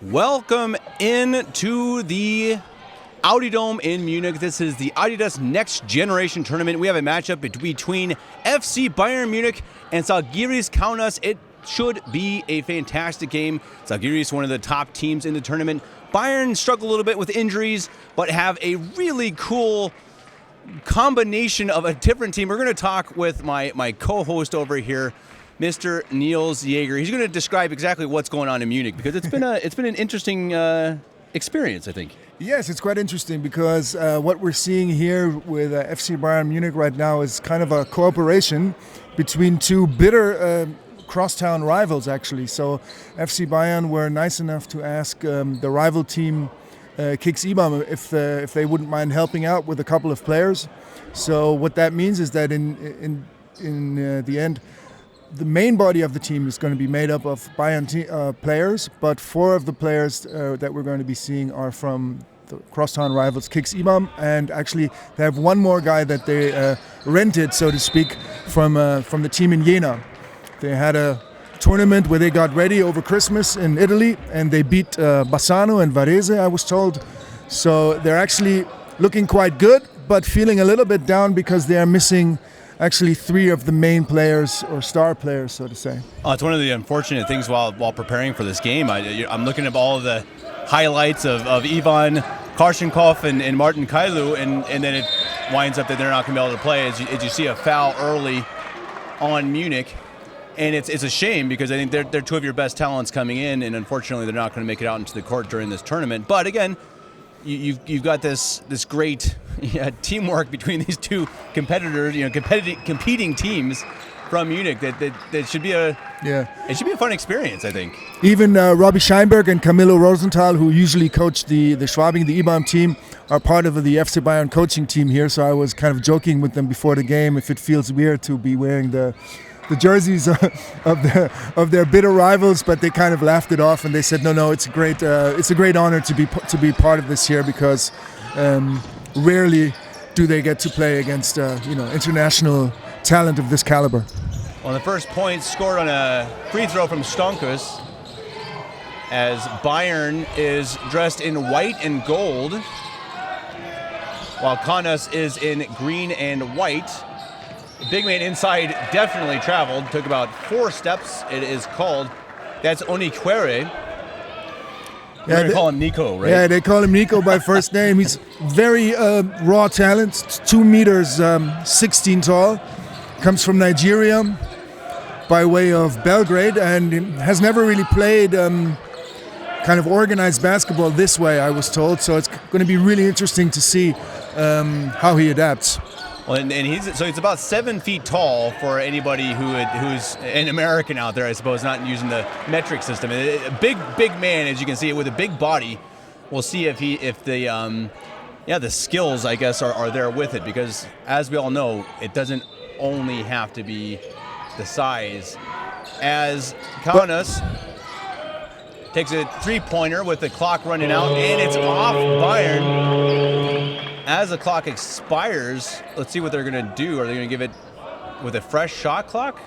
Welcome in to the Audi Dome in Munich. This is the Adidas Next Generation Tournament. We have a matchup between FC Bayern Munich and Zalgiris Kaunas. It should be a fantastic game. Zalgiris, one of the top teams in the tournament. Bayern struggle a little bit with injuries, but have a really cool combination of a different team. We're going to talk with my co-host over here, Mr. Niels Jaeger. He's going to describe exactly what's going on in Munich because it's been an interesting experience, I think. Yes, it's quite interesting because what we're seeing here with FC Bayern Munich right now is kind of a cooperation between two bitter crosstown rivals, actually. So FC Bayern were nice enough to ask the rival team Kicks IBAM if they wouldn't mind helping out with a couple of players. So what that means is that in the end, the main body of the team is going to be made up of Bayern players, but 4 of the players that we're going to be seeing are from the crosstown rivals Kicks IBAM, and actually they have one more guy that they rented, so to speak, from the team in Jena. They had a tournament where they got ready over Christmas in Italy, and they beat Bassano and Varese, I was told. So they're actually looking quite good, but feeling a little bit down because they are missing actually 3 of the main players, or star players, so to say. It's one of the unfortunate things while preparing for this game. I'm looking at all of the highlights of Ivan Karshenkov and Martin Kailu, and then it winds up that they're not going to be able to play as you see a foul early on Munich. And it's a shame because I think they're 2 of your best talents coming in, and unfortunately they're not going to make it out into the court during this tournament. But again, you've got this great teamwork between these 2 competitors, competing teams from Munich. That should be it should be a fun experience, I think. Even Robbie Scheinberg and Camilo Rosenthal, who usually coach the Schwabing, the IBAM team, are part of the FC Bayern coaching team here. So I was kind of joking with them before the game if it feels weird to be wearing the jerseys of their bitter rivals, but they kind of laughed it off and they said, no, it's a great honor to be part of this here because rarely do they get to play against international talent of this caliber. Well, the first point scored on a free throw from Stonkus, as Bayern is dressed in white and gold, while Kaunas is in green and white. Big man inside definitely traveled, took about 4 steps, it is called. That's Onikwere. We're going to call him Nico, right? Yeah, they call him Nico by first name. He's very raw talent, 2 meters 16 tall, comes from Nigeria by way of Belgrade, and has never really played kind of organized basketball this way, I was told. So it's going to be really interesting to see how he adapts. Well, and he's about 7 feet tall for anybody who's an American out there, I suppose, not using the metric system. A big man, as you can see, with a big body. We'll see if the skills, I guess, are there with it, because as we all know, it doesn't only have to be the size. As Kaunas takes a 3-pointer with the clock running out, and it's off Bayern. As the clock expires, let's see what they're going to do. Are they going to give it with a fresh shot clock?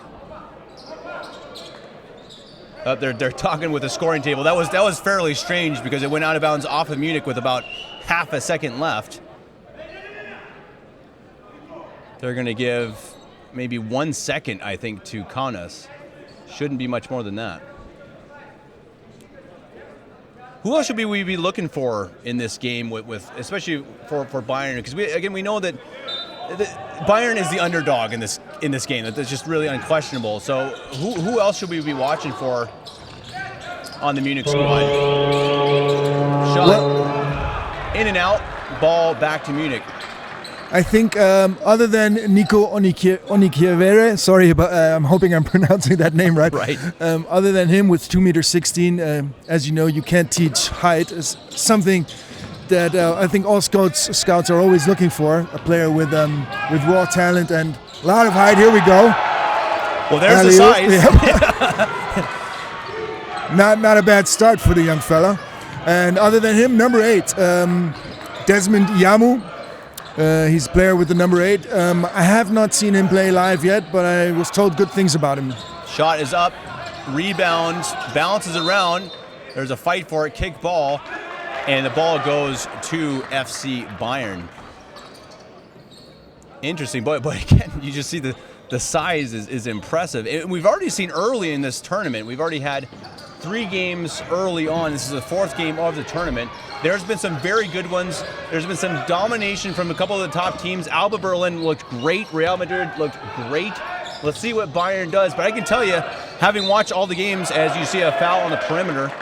They're talking with the scoring table. That was fairly strange because it went out of bounds off of Munich with about half a second left. They're going to give maybe 1 second, I think, to Kaunas. Shouldn't be much more than that. Who else should we be looking for in this game, with especially for Bayern? Because we know that Bayern is the underdog in this game. That's just really unquestionable. So who else should we be watching for on the Munich squad? Shot in and out, ball back to Munich. I think other than Nico Onikwere, sorry, but I'm hoping I'm pronouncing that name right. Right. Other than him with 2 meters 16, as you know, you can't teach height. It's something that I think all scouts are always looking for, a player with raw talent and a lot of height. Here we go. Well, there's the size. Yeah. Not a bad start for the young fella. And other than him, number 8, Desmond Yamu. He's a player with the number 8. I have not seen him play live yet, but I was told good things about him. Shot is up, rebounds, bounces around, There's a fight for it, kick ball, and the ball goes to FC Bayern. Interesting, but again, you just see the size is impressive. And we've already seen early in this tournament, we've already had 3 games early on. This is the 4th game of the tournament. There's been some very good ones. There's been some domination from a couple of the top teams. Alba Berlin looked great. Real Madrid looked great. Let's see what Bayern does. But I can tell you, having watched all the games, as you see a foul on the perimeter,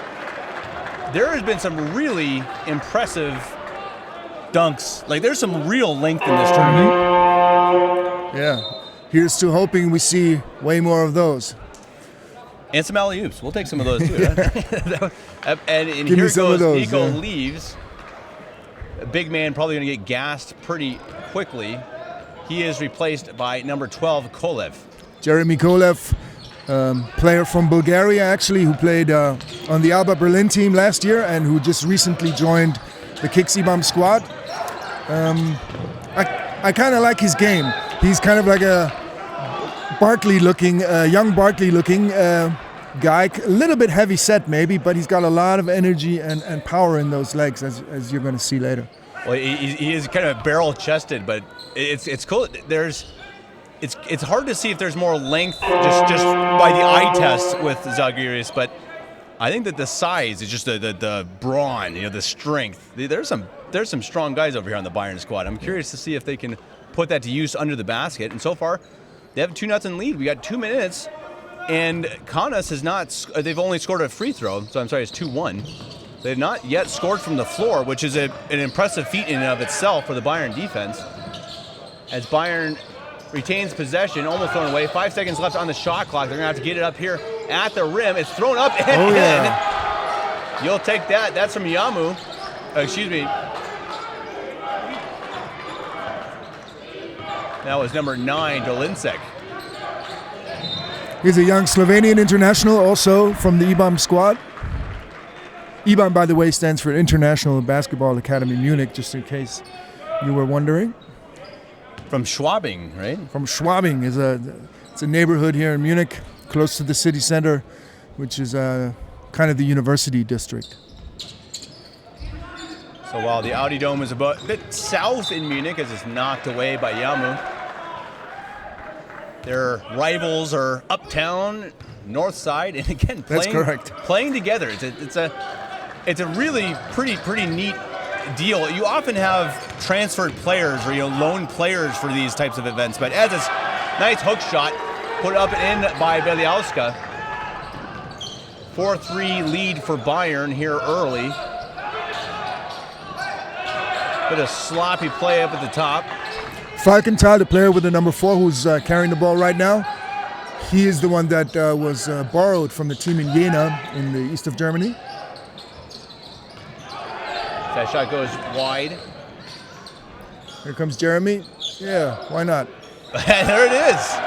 there has been some really impressive dunks. Like, there's some real length in this tournament. Yeah. Here's to hoping we see way more of those. And some alley-oops. We'll take some of those, too. and Give here me some goes of those, Nico yeah. leaves. A big man probably going to get gassed pretty quickly. He is replaced by number 12, Kolev. Jeremy Kolev, player from Bulgaria, actually, who played on the Alba Berlin team last year and who just recently joined the Kick-Sibam squad. I kind of like his game. He's kind of like a young Barkley-looking guy, a little bit heavy set maybe, but he's got a lot of energy and power in those legs, as you're going to see later. Well, he is kind of barrel-chested, but it's cool. It's hard to see if there's more length just by the eye test with Zalgiris, but I think that the size is just the brawn, the strength. There's some strong guys over here on the Bayern squad. I'm curious to see if they can put that to use under the basket. And so far, they have a 2-0 lead. We got 2 minutes, and Kaunas has not. They've only scored a free throw, so I'm sorry, it's 2-1. They have not yet scored from the floor, which is an impressive feat in and of itself for the Bayern defense. As Bayern retains possession, almost thrown away. 5 seconds left on the shot clock. They're going to have to get it up here at the rim. It's thrown up and in. You'll take that. That's from Yamu. Excuse me. That was number 9, Dolinsek. He's a young Slovenian international, also from the EBAM squad. EBAM, by the way, stands for International Basketball Academy Munich, just in case you were wondering. From Schwabing, right? From Schwabing. It's a neighborhood here in Munich, close to the city center, which is kind of the university district. So while the Audi Dome is a bit south in Munich, as it's knocked away by Yamu, their rivals are uptown, north side, and again playing together. It's a really pretty neat deal. You often have transferred players or loan players for these types of events, but as this nice hook shot put up and in by Belialska, 4-3 lead for Bayern here early. Bit of sloppy play up at the top. Falkenthal, the player with the number 4 who's carrying the ball right now, he is the one that was borrowed from the team in Jena in the east of Germany. That shot goes wide. Here comes Jeremy. Yeah, why not? There it is.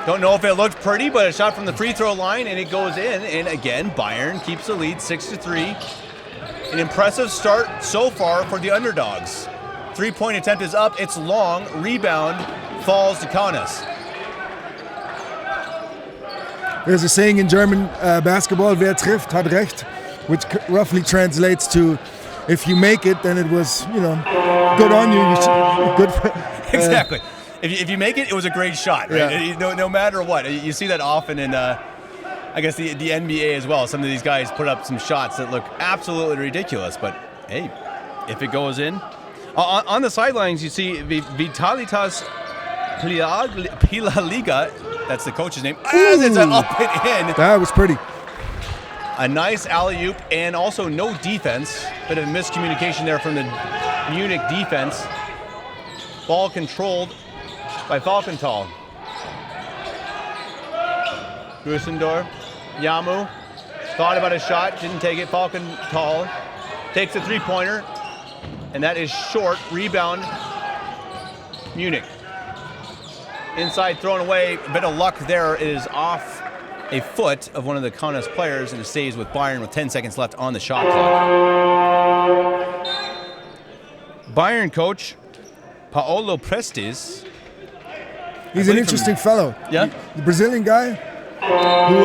Don't know if it looked pretty, but a shot from the free throw line, and it goes in. And again, Bayern keeps the lead 6-3. An impressive start so far for the underdogs. 3-point attempt is up. It's long. Rebound falls to Kaunas. There's a saying in German basketball, wer trifft, hat recht, which roughly translates to, if you make it, then it was, good on you. Good for, exactly. If you make it, it was a great shot, right? Yeah. No matter what. You see that often in, I guess, the NBA as well. Some of these guys put up some shots that look absolutely ridiculous, but hey, if it goes in. On the sidelines, you see Vitalitas Pilaliga, that's the coach's name, as it's up and in. That was pretty. A nice alley-oop and also no defense. Bit of miscommunication there from the Munich defense. Ball controlled by Falkenthal. Grusendorf, Yamu, thought about a shot, didn't take it. Falkenthal takes a three-pointer, and that is short. Rebound, Munich. Inside thrown away, a bit of luck there. It is off a foot of one of the Kaunas players, and it stays with Bayern with 10 seconds left on the shot clock. Bayern coach Paolo Prestes. He's an interesting fellow. Yeah? The Brazilian guy, who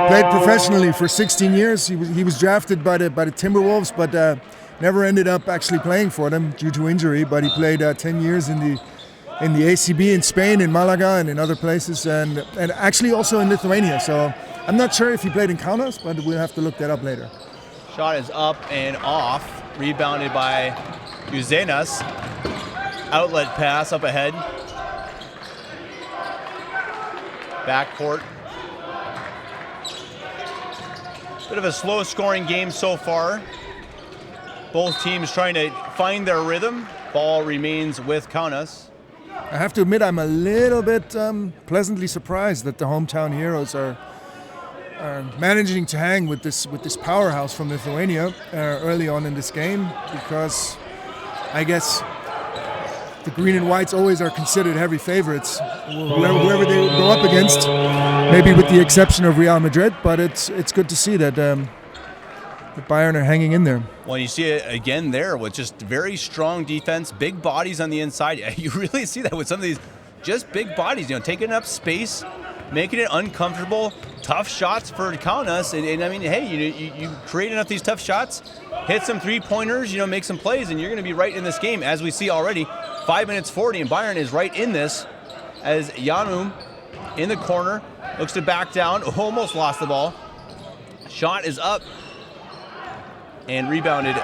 played professionally for 16 years. He was drafted by the Timberwolves, but never ended up actually playing for them due to injury. But he played 10 years in the ACB in Spain, in Malaga, and in other places, and actually also in Lithuania. So I'm not sure if he played in Kaunas, but we'll have to look that up later. Shot is up and off, rebounded by Uzenas. Outlet pass up ahead. Backcourt. Bit of a slow scoring game so far. Both teams trying to find their rhythm. Ball remains with Kaunas. I have to admit, I'm a little bit pleasantly surprised that the hometown heroes are managing to hang with this powerhouse from Lithuania early on in this game, because I guess the green and whites always are considered heavy favorites, whoever they go up against, maybe with the exception of Real Madrid, but it's good to see that the Bayern are hanging in there. Well, you see it again there with just very strong defense, big bodies on the inside. You really see that with some of these just big bodies, taking up space, making it uncomfortable, tough shots for Kaunas. And I mean, hey, you create enough of these tough shots, hit some three-pointers, make some plays, and you're going to be right in this game, as we see already. 5 minutes 40, and Bayern is right in this as Yanu in the corner, looks to back down, almost lost the ball. Shot is up and rebounded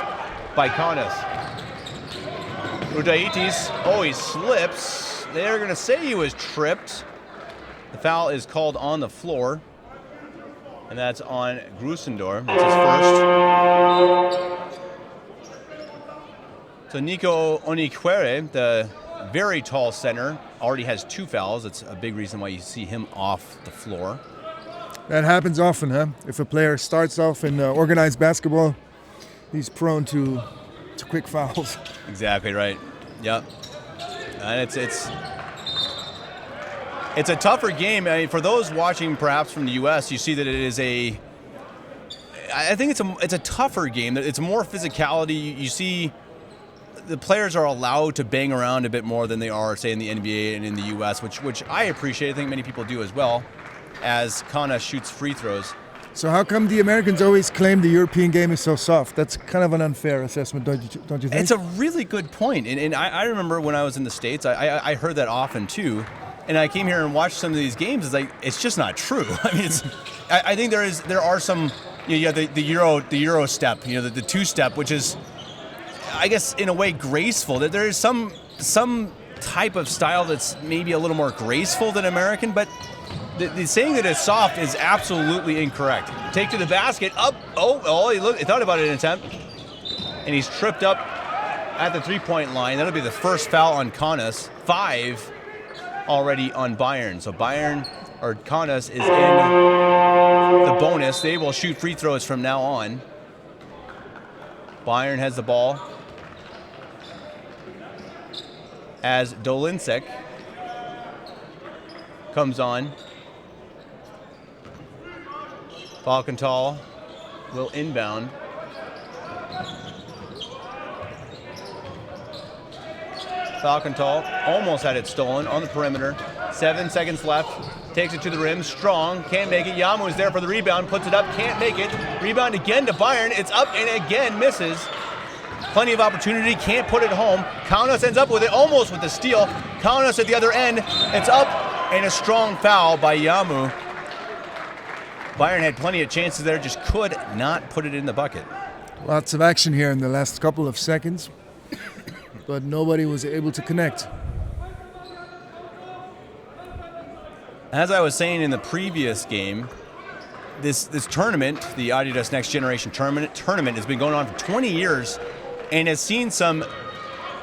by Kaunas. Udaitis, he slips. They're going to say he was tripped. The foul is called on the floor, and that's on Grusendor. That's his first. So Nico Onikwere, the very tall center, already has 2 fouls. That's a big reason why you see him off the floor. That happens often, huh? If a player starts off in organized basketball, he's prone to quick fouls. Exactly right. Yep. And it's a tougher game. I mean, for those watching perhaps from the U.S., you see that it is I think it's a tougher game. It's more physicality. You see the players are allowed to bang around a bit more than they are, say, in the NBA and in the U.S., which I appreciate. I think many people do as well, as Kaunas shoots free throws. So how come the Americans always claim the European game is so soft? That's kind of an unfair assessment, don't you think? It's a really good point. And I remember when I was in the States, I heard that often too. And I came here and watched some of these games. It's just not true. I mean, I think there are some, you have the Euro step, the 2-step, which is, I guess, in a way graceful. That there is some type of style that's maybe a little more graceful than American, but the saying that it's soft is absolutely incorrect. Take to the basket, up, he thought about it in an attempt, and he's tripped up at the 3-point line. That'll be the first foul on Kaunas, 5 already on Bayern. So Kaunas is in the bonus. They will shoot free throws from now on. Bayern has the ball as Dolinsek comes on. Falkenthal will inbound. Falkenthal almost had it stolen on the perimeter. 7 seconds left. Takes it to the rim. Strong. Can't make it. Yamu is there for the rebound. Puts it up. Can't make it. Rebound again to Bayern. It's up and again misses. Plenty of opportunity. Can't put it home. Kaunas ends up with it. Almost with the steal. Kaunas at the other end. It's up and a strong foul by Yamu. Bayern had plenty of chances there. Just could not put it in the bucket. Lots of action here in the last couple of seconds, but nobody was able to connect. As I was saying in the previous game, this tournament, the Adidas Next Generation tournament has been going on for 20 years and has seen some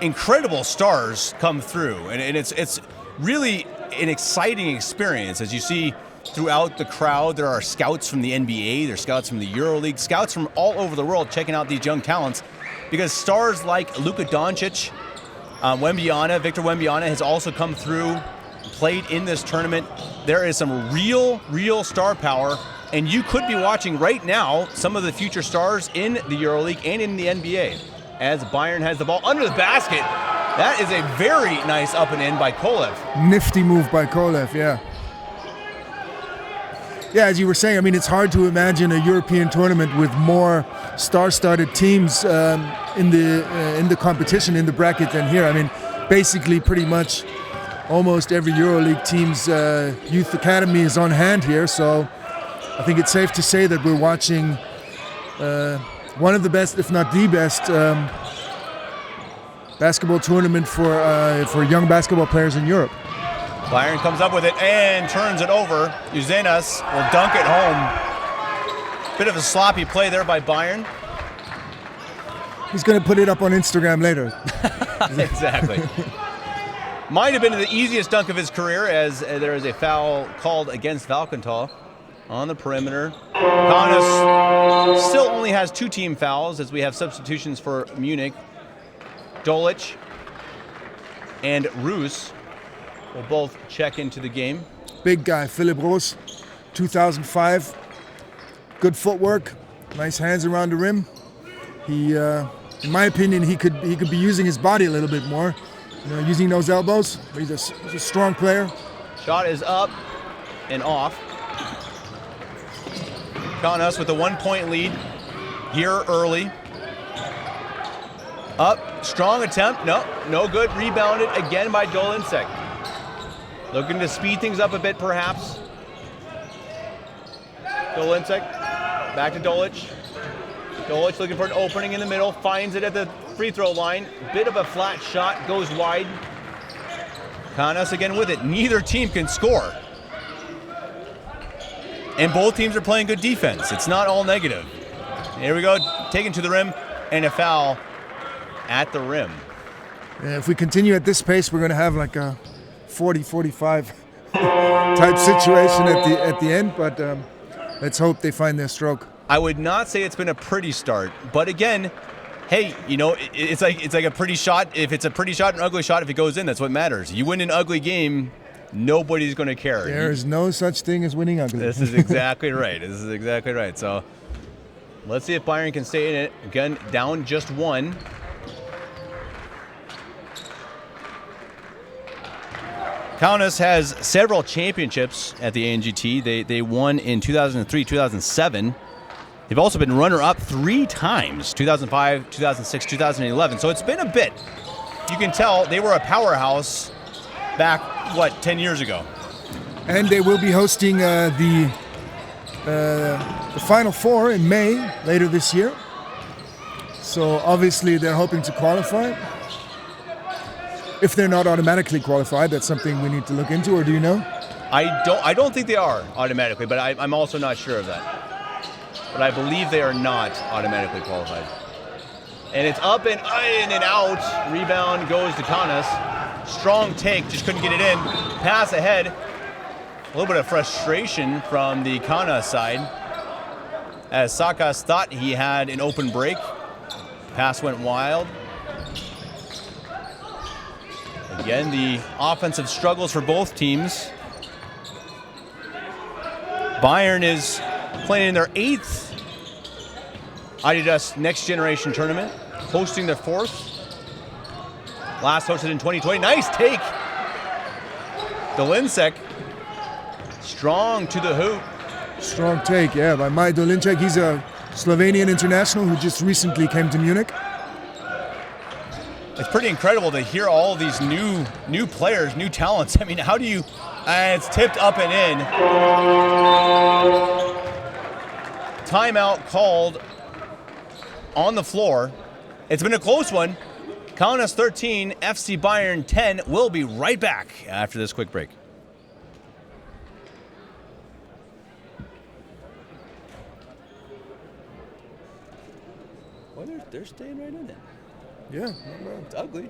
incredible stars come through. And it's really an exciting experience. As you see throughout the crowd, there are scouts from the NBA, there's scouts from the EuroLeague, scouts from all over the world checking out these young talents, because stars like Luka Doncic, Victor Wembanyama has also come through, played in this tournament. There is some real star power, and you could be watching right now some of the future stars in the EuroLeague and in the NBA. As Bayern has the ball under the basket, that is a very nice up and in by Kolev. Nifty move by Kolev, yeah. Yeah, as you were saying, I mean, it's hard to imagine a European tournament with more star-studded teams in the competition, in the bracket than here. I mean, basically, pretty much almost every EuroLeague team's youth academy is on hand here. So I think it's safe to say that we're watching one of the best, if not the best, basketball tournament for young basketball players in Europe. Bayern comes up with it and turns it over. Uzenas will dunk it home. Bit of a sloppy play there by Bayern. He's going to put it up on Instagram later. Exactly. Might have been the easiest dunk of his career, as there is a foul called against Valkenthal on the perimeter. Kaunas still only has 2 team fouls, as we have substitutions for Munich. Dolic and Roos will both check into the game. Big guy, Philipp Roos, 2005. Good footwork, nice hands around the rim. He, in my opinion, he could be using his body a little bit more, using those elbows. But he's a strong player. Shot is up and off. Kaunas with a 1-point lead here early. Up, strong attempt, no good. Rebounded again by Dolinsek. Looking to speed things up a bit, perhaps. Dolinsek, back to Dolic. Dolic looking for an opening in the middle, finds it at the free throw line. Bit of a flat shot, goes wide. Kaunas again with it. Neither team can score. And both teams are playing good defense. It's not all negative. Here we go, taken to the rim, and a foul at the rim. Yeah, if we continue at this pace, we're going to have like a 40-45 type situation at the end, but let's hope they find their stroke. I would not say it's been a pretty start, but again, hey, it's like a pretty shot. If it's a pretty shot, an ugly shot, if it goes in, that's what matters. You win an ugly game, nobody's going to care. There is no such thing as winning ugly. This is exactly right. So let's see if Bayern can stay in it. Again, down just 1. Kaunas has several championships at the ANGT. They won in 2003, 2007. They've also been runner-up 3 times, 2005, 2006, 2011. So it's been a bit. You can tell they were a powerhouse back, 10 years ago. And they will be hosting the Final Four in May, later this year. So obviously they're hoping to qualify. If they're not automatically qualified, that's something we need to look into, or do you know? I don't think they are automatically, but I'm also not sure of that. But I believe they are not automatically qualified. And it's up and out. Rebound goes to Kaunas. Strong take, just couldn't get it in. Pass ahead. A little bit of frustration from the Kaunas side, as Sakas thought he had an open break. Pass went wild. Again, the offensive struggles for both teams. Bayern is playing in their 8th Adidas Next Generation Tournament, hosting their 4th. Last hosted in 2020. Nice take. Dolinsek, strong to the hoop. Strong take, yeah, by Maj Dolinsek. He's a Slovenian international who just recently came to Munich. It's pretty incredible to hear all these new players, new talents. I mean, how do you... it's tipped up and in. Timeout called on the floor. It's been a close one. Kaunas 13, FC Bayern 10. We'll be right back after this quick break. Well, they're staying right in it. Yeah, it's ugly.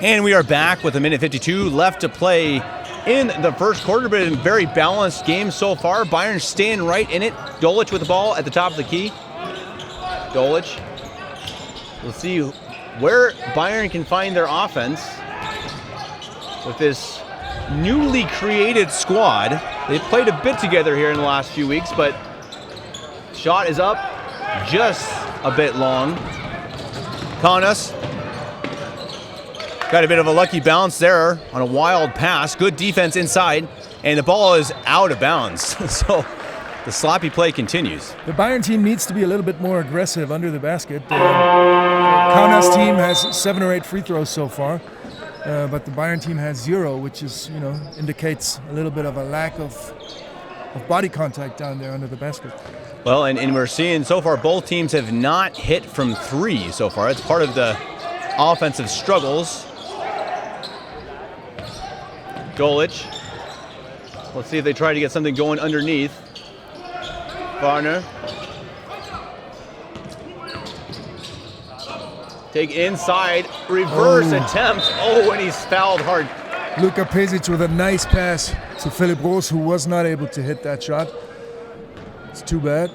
And we are back with 1:52 left to play in the first quarter, but a very balanced game so far. Bayern staying right in it. Dolic with the ball at the top of the key. Dolic. We'll see where Bayern can find their offense with this newly created squad. They've played a bit together here in the last few weeks, but shot is up just a bit long. Kaunas got a bit of a lucky bounce there on a wild pass. Good defense inside, and the ball is out of bounds. So the sloppy play continues. The Bayern team needs to be a little bit more aggressive under the basket. The Kaunas team has 7 or 8 free throws so far, but the Bayern team has 0, which is, indicates a little bit of a lack of body contact down there under the basket. Well, and we're seeing so far both teams have not hit from 3 so far. It's part of the offensive struggles. Dolic. Let's see if they try to get something going underneath. Varner. Take inside, reverse attempt. Oh, and he's fouled hard. Luka Pezic with a nice pass to Philipp Rose, who was not able to hit that shot. It's too bad.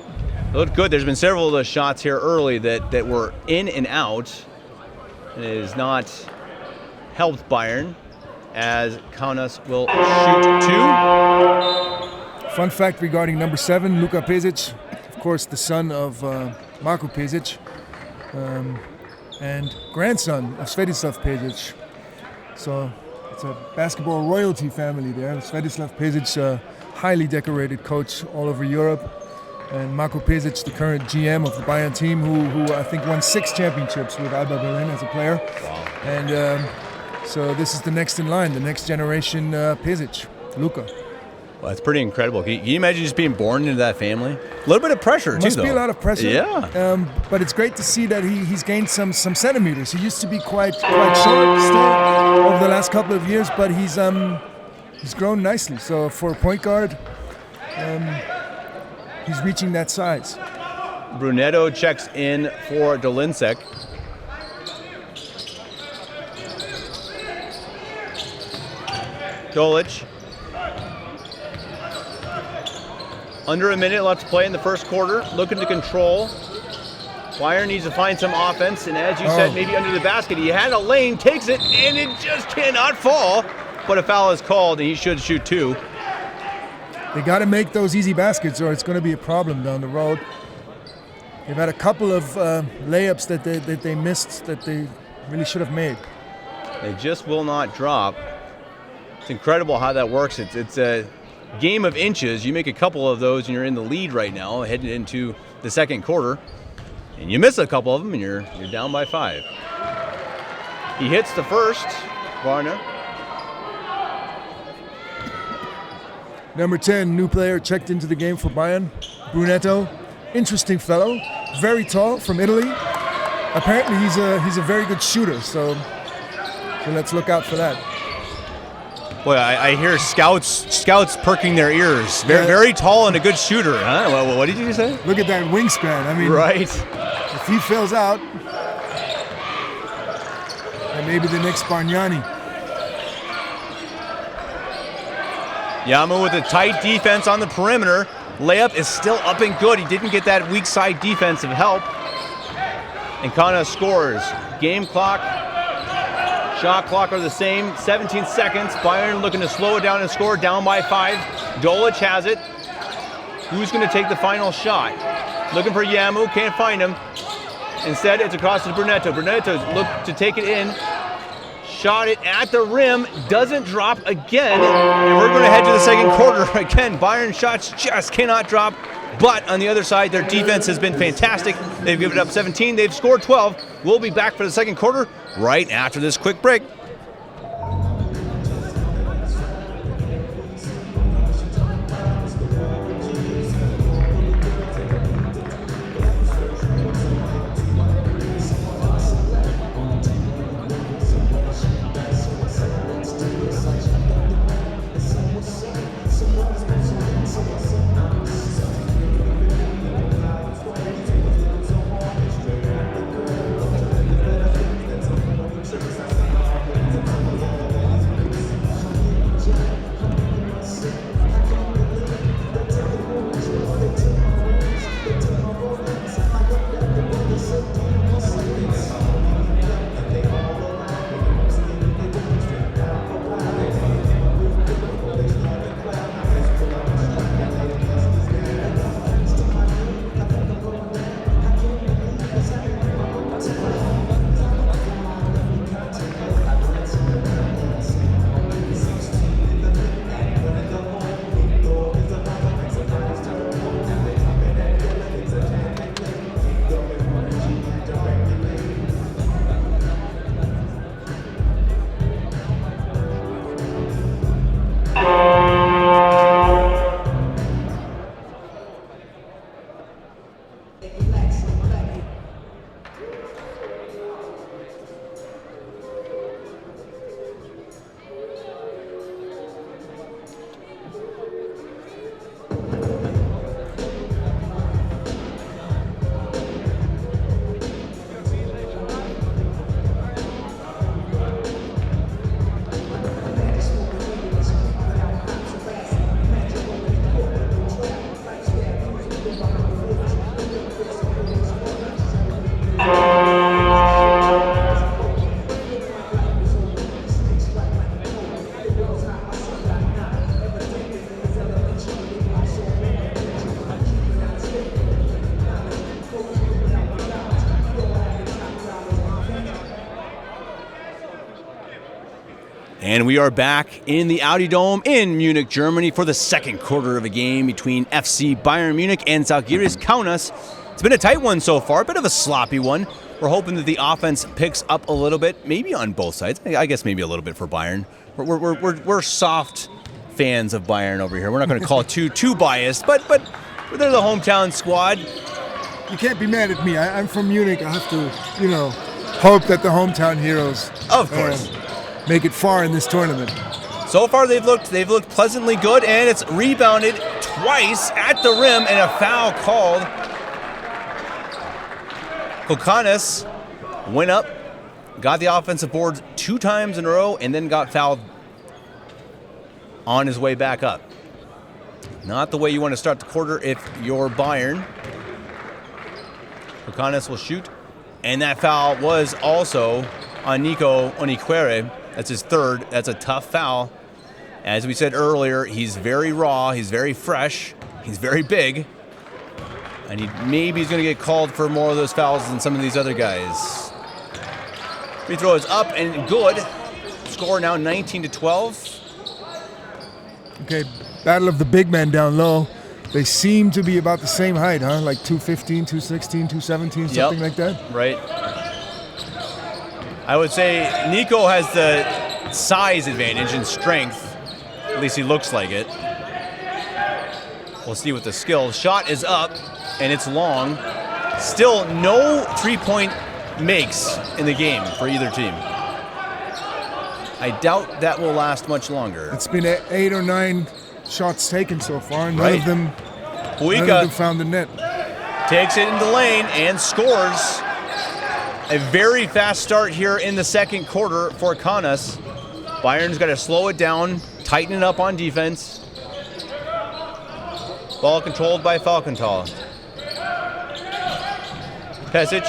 It looked good. There's been several of those shots here early that were in and out. And it has not helped Bayern, as Kaunas will shoot 2. Fun fact regarding number 7, Luka Pezic, of course the son of Marko Pezic, and grandson of Svetislav Pezic. So it's a basketball royalty family there. Svetislav Pezic, highly decorated coach all over Europe, and Marko Pezic, the current GM of the Bayern team, who I think won 6 championships with Alba Berlin as a player. Wow. And so this is the next in line, the next generation Pezic, Luka. Well, that's pretty incredible. Can you imagine just being born into that family? A little bit of pressure, too, Must be a lot of pressure. Yeah. But it's great to see that he's gained some centimeters. He used to be quite short still over the last couple of years, but he's grown nicely. So for a point guard, he's reaching that size. Brunetto checks in for Dolinsek. Dolic. Under a minute left to play in the first quarter. Looking to control. Bayern needs to find some offense, and as you said, maybe under the basket. He had a lane, takes it, and it just cannot fall. But a foul is called, and he should shoot 2. They got to make those easy baskets, or it's going to be a problem down the road. They've had a couple of layups that they missed that they really should have made. They just will not drop. It's incredible how that works. It's a game of inches. You make a couple of those, and you're in the lead right now, heading into the second quarter. And you miss a couple of them, and you're down by 5. He hits the first. Varner. Number 10, new player checked into the game for Bayern. Brunetto, interesting fellow, very tall, from Italy. Apparently he's a very good shooter, so let's look out for that. Boy, I hear scouts perking their ears. Very tall and a good shooter, huh? What did you say? Look at that wingspan. I mean, right. If he fills out, then maybe the next Bargnani. Yamu with a tight defense on the perimeter. Layup is still up and good. He didn't get that weak side defensive help. And Kaunas scores. Game clock, shot clock are the same. 17 seconds. Bayern looking to slow it down and score, down by 5. Dolic has it. Who's going to take the final shot? Looking for Yamu, can't find him. Instead, it's across to Brunetto. Brunetto looked to take it in. Shot it at the rim, doesn't drop again, and we're going to head to the second quarter. Again, Bayern shots just cannot drop, but on the other side, their defense has been fantastic. They've given up 17, they've scored 12. We'll be back for the second quarter right after this quick break. And we are back in the Audi Dome in Munich, Germany for the second quarter of a game between FC Bayern Munich and Zalgiris Kaunas. It's been a tight one so far, a bit of a sloppy one. We're hoping that the offense picks up a little bit, maybe on both sides. I guess maybe a little bit for Bayern. We're soft fans of Bayern over here. We're not going to call it too biased, but they're the hometown squad. You can't be mad at me. I'm from Munich. I have to, hope that the hometown heroes, of course, make it far in this tournament. So far, they've looked pleasantly good, and it's rebounded twice at the rim, and a foul called. Kaunas went up, got the offensive boards 2 times in a row, and then got fouled on his way back up. Not the way you want to start the quarter if you're Bayern. Kaunas will shoot, and that foul was also on Nico Onikwere. That's his third. That's a tough foul. As we said earlier, he's very raw, he's very fresh, he's very big, and maybe he's going to get called for more of those fouls than some of these other guys. Free throw is up and good. Score now 19-12. Okay, battle of the big men down low. They seem to be about the same height, huh? Like 215, 216, 217, something like that? Right. I would say Nico has the size advantage and strength. At least he looks like it. We'll see with the skill. Shot is up, and it's long. Still no three-point makes in the game for either team. I doubt that will last much longer. It's been 8 or 9 shots taken so far, and none of them found the net. Takes it in the lane and scores. A very fast start here in the second quarter for Kaunas. Bayern's got to slow it down, tighten it up on defense. Ball controlled by Falkenthal. Pesic.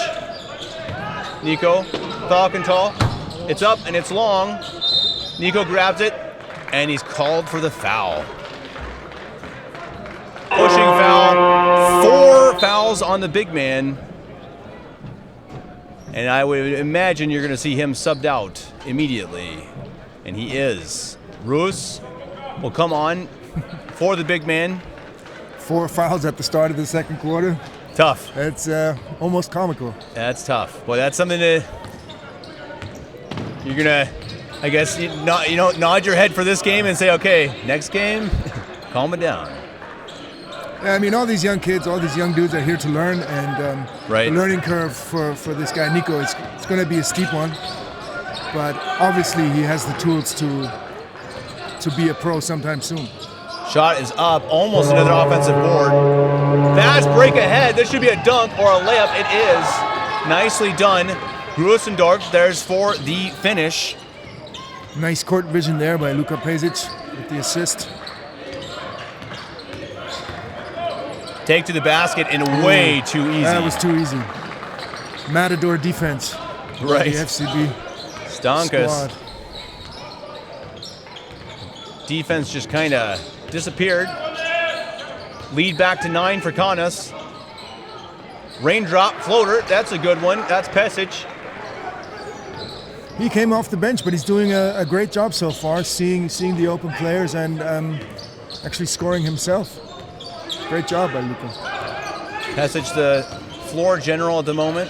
Nico. Falkenthal. It's up and it's long. Nico grabs it, and he's called for the foul. Pushing foul. 4 fouls on the big man. And I would imagine you're going to see him subbed out immediately. And he is. Roos will come on for the big man. 4 fouls at the start of the second quarter. Tough. That's almost comical. That's tough. Well, that's something that you're going to, I guess, nod your head for this game and say, okay, next game, calm it down. Yeah, I mean, all these young kids, all these young dudes are here to learn, and the learning curve for this guy, Nico, it's going to be a steep one. But obviously, he has the tools to be a pro sometime soon. Shot is up, almost another offensive board. Fast break ahead. This should be a dunk or a layup. It is. Nicely done. Grusendorf, there's for the finish. Nice court vision there by Luka Pesic with the assist. Take to the basket and way too easy. That was too easy. Matador defense. Right. The FCB Stankas. squad. Defense just kind of disappeared. Lead back to 9 for Kaunas. Raindrop floater. That's a good one. That's Pesic. He came off the bench, but he's doing a great job so far, seeing the open players and actually scoring himself. Great job by Luka. Pesic, the floor general at the moment.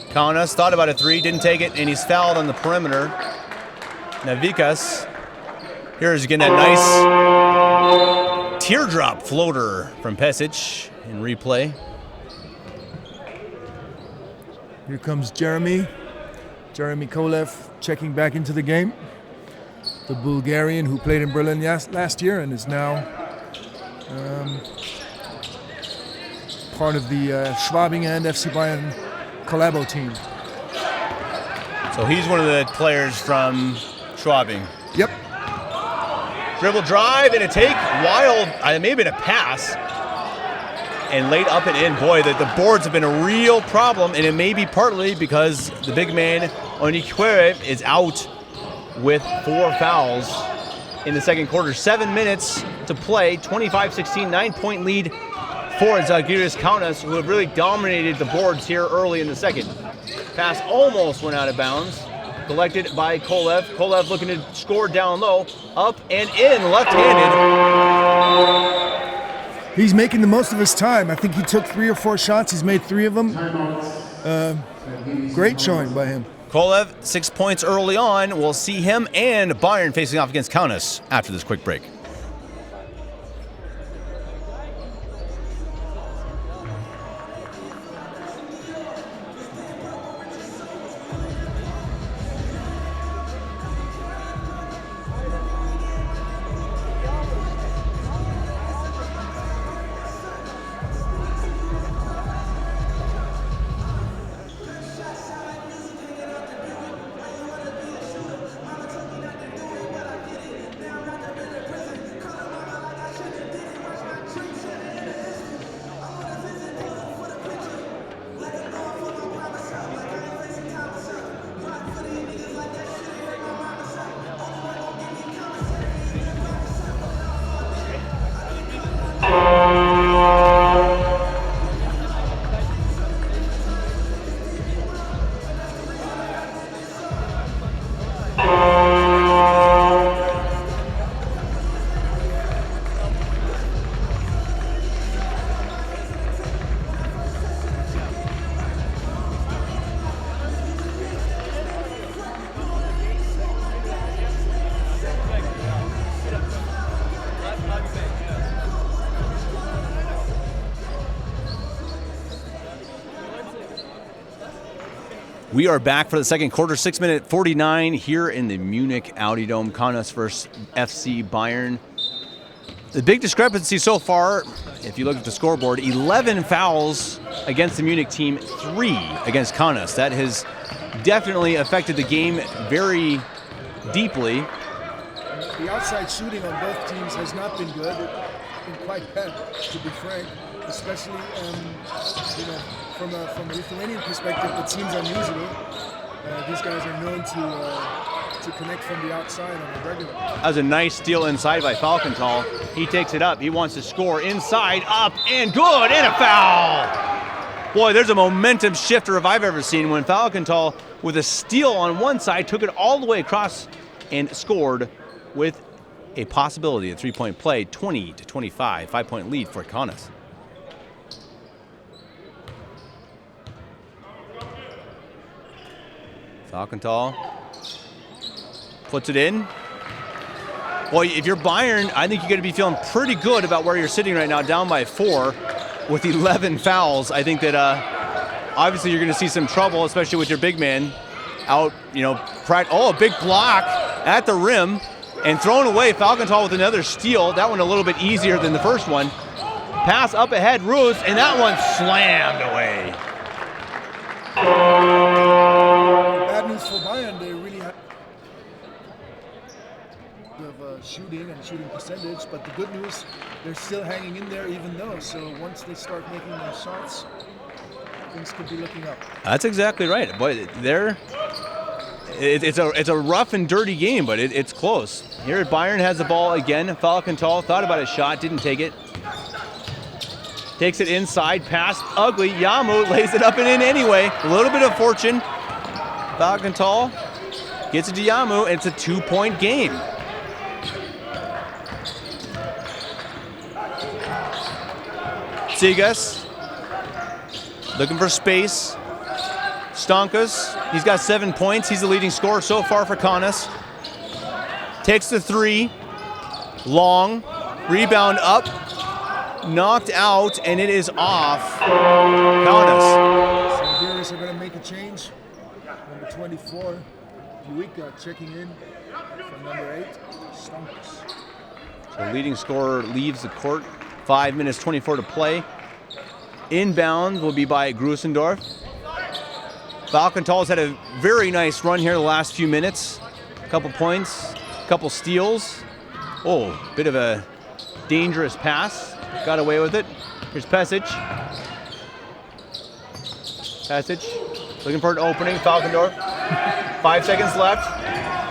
Kaunas thought about a 3, didn't take it, and he's fouled on the perimeter. Navikas. Here's again that nice teardrop floater from Pesic in replay. Here comes Jeremy Kolev checking back into the game. The Bulgarian who played in Berlin last year and is now part of the Schwabing and FC Bayern collabo team. So he's one of the players from Schwabing. Yep. Dribble drive and a take. Wild. It may have been a pass. And laid up and in. Boy, the boards have been a real problem, and it may be partly because the big man, Onikwere, is out with 4 fouls in the second quarter. 7 minutes to play. 25-16, 9-point lead for Zalgiris Kaunas, who have really dominated the boards here early in the second. Pass almost went out of bounds, Collected by Kolev. Kolev looking to score down low. Up and in, left-handed. He's making the most of his time. I think he took 3 or 4 shots. He's made 3 of them. Great showing by him. Kolev, 6 points early on. We'll see him and Bayern facing off against Kaunas after this quick break. We are back for the second quarter, 6:49 here in the Munich Audi Dome. Kaunas versus FC Bayern. The big discrepancy so far, if you look at the scoreboard, 11 fouls against the Munich team, 3 against Kaunas. That has definitely affected the game very deeply. The outside shooting on both teams has not been good. It's been quite bad, to be frank, especially from a Lithuanian perspective. It seems unusual. These guys are known to connect from the outside on a regular. That was a nice steal inside by Falkenthal. He takes it up. He wants to score inside, up, and good, and a foul. Boy, there's a momentum shifter if I've ever seen when Falkenthal, with a steal on one side, took it all the way across and scored with a possibility of three-point play, 20-25, 5-point lead for Kaunas. Falkenthal puts it in. Boy, if you're Bayern, I think you're going to be feeling pretty good about where you're sitting right now, down by 4 with 11 fouls. I think that obviously you're going to see some trouble, especially with your big man out, a big block at the rim and thrown away. Falkenthal with another steal. That one a little bit easier than the first one. Pass up ahead, Ruth, and that one slammed away. Bad news for Bayern, they really have shooting and shooting percentage, but the good news, they're still hanging in there even though. So once they start making their shots, things could be looking up. That's exactly right. Boy, it's a rough and dirty game, but it's close. Here Bayern has the ball again. Falkenthal thought about a shot, didn't take it. Takes it inside, pass, ugly. Yamu lays it up and in anyway. A little bit of fortune. Falkenthal gets it to Yamu, and it's a 2-point game. Tsigas looking for space. Stankas, he's got 7 points. He's the leading scorer so far for Kaunas. Takes the 3. Long. Rebound up. Knocked out, and it is off. Kaunas. Zalgiris are going to make a change. Number 24, Buika checking in from number 8, Stankas. So leading scorer leaves the court. 5 minutes 24 to play. Inbound will be by Grusendorf. Falkenthal's had a very nice run here the last few minutes. A couple points, a couple steals. Oh, bit of a dangerous pass. Got away with it. Here's Pesic. Pesic looking for an opening. Falkendorf. 5 seconds left.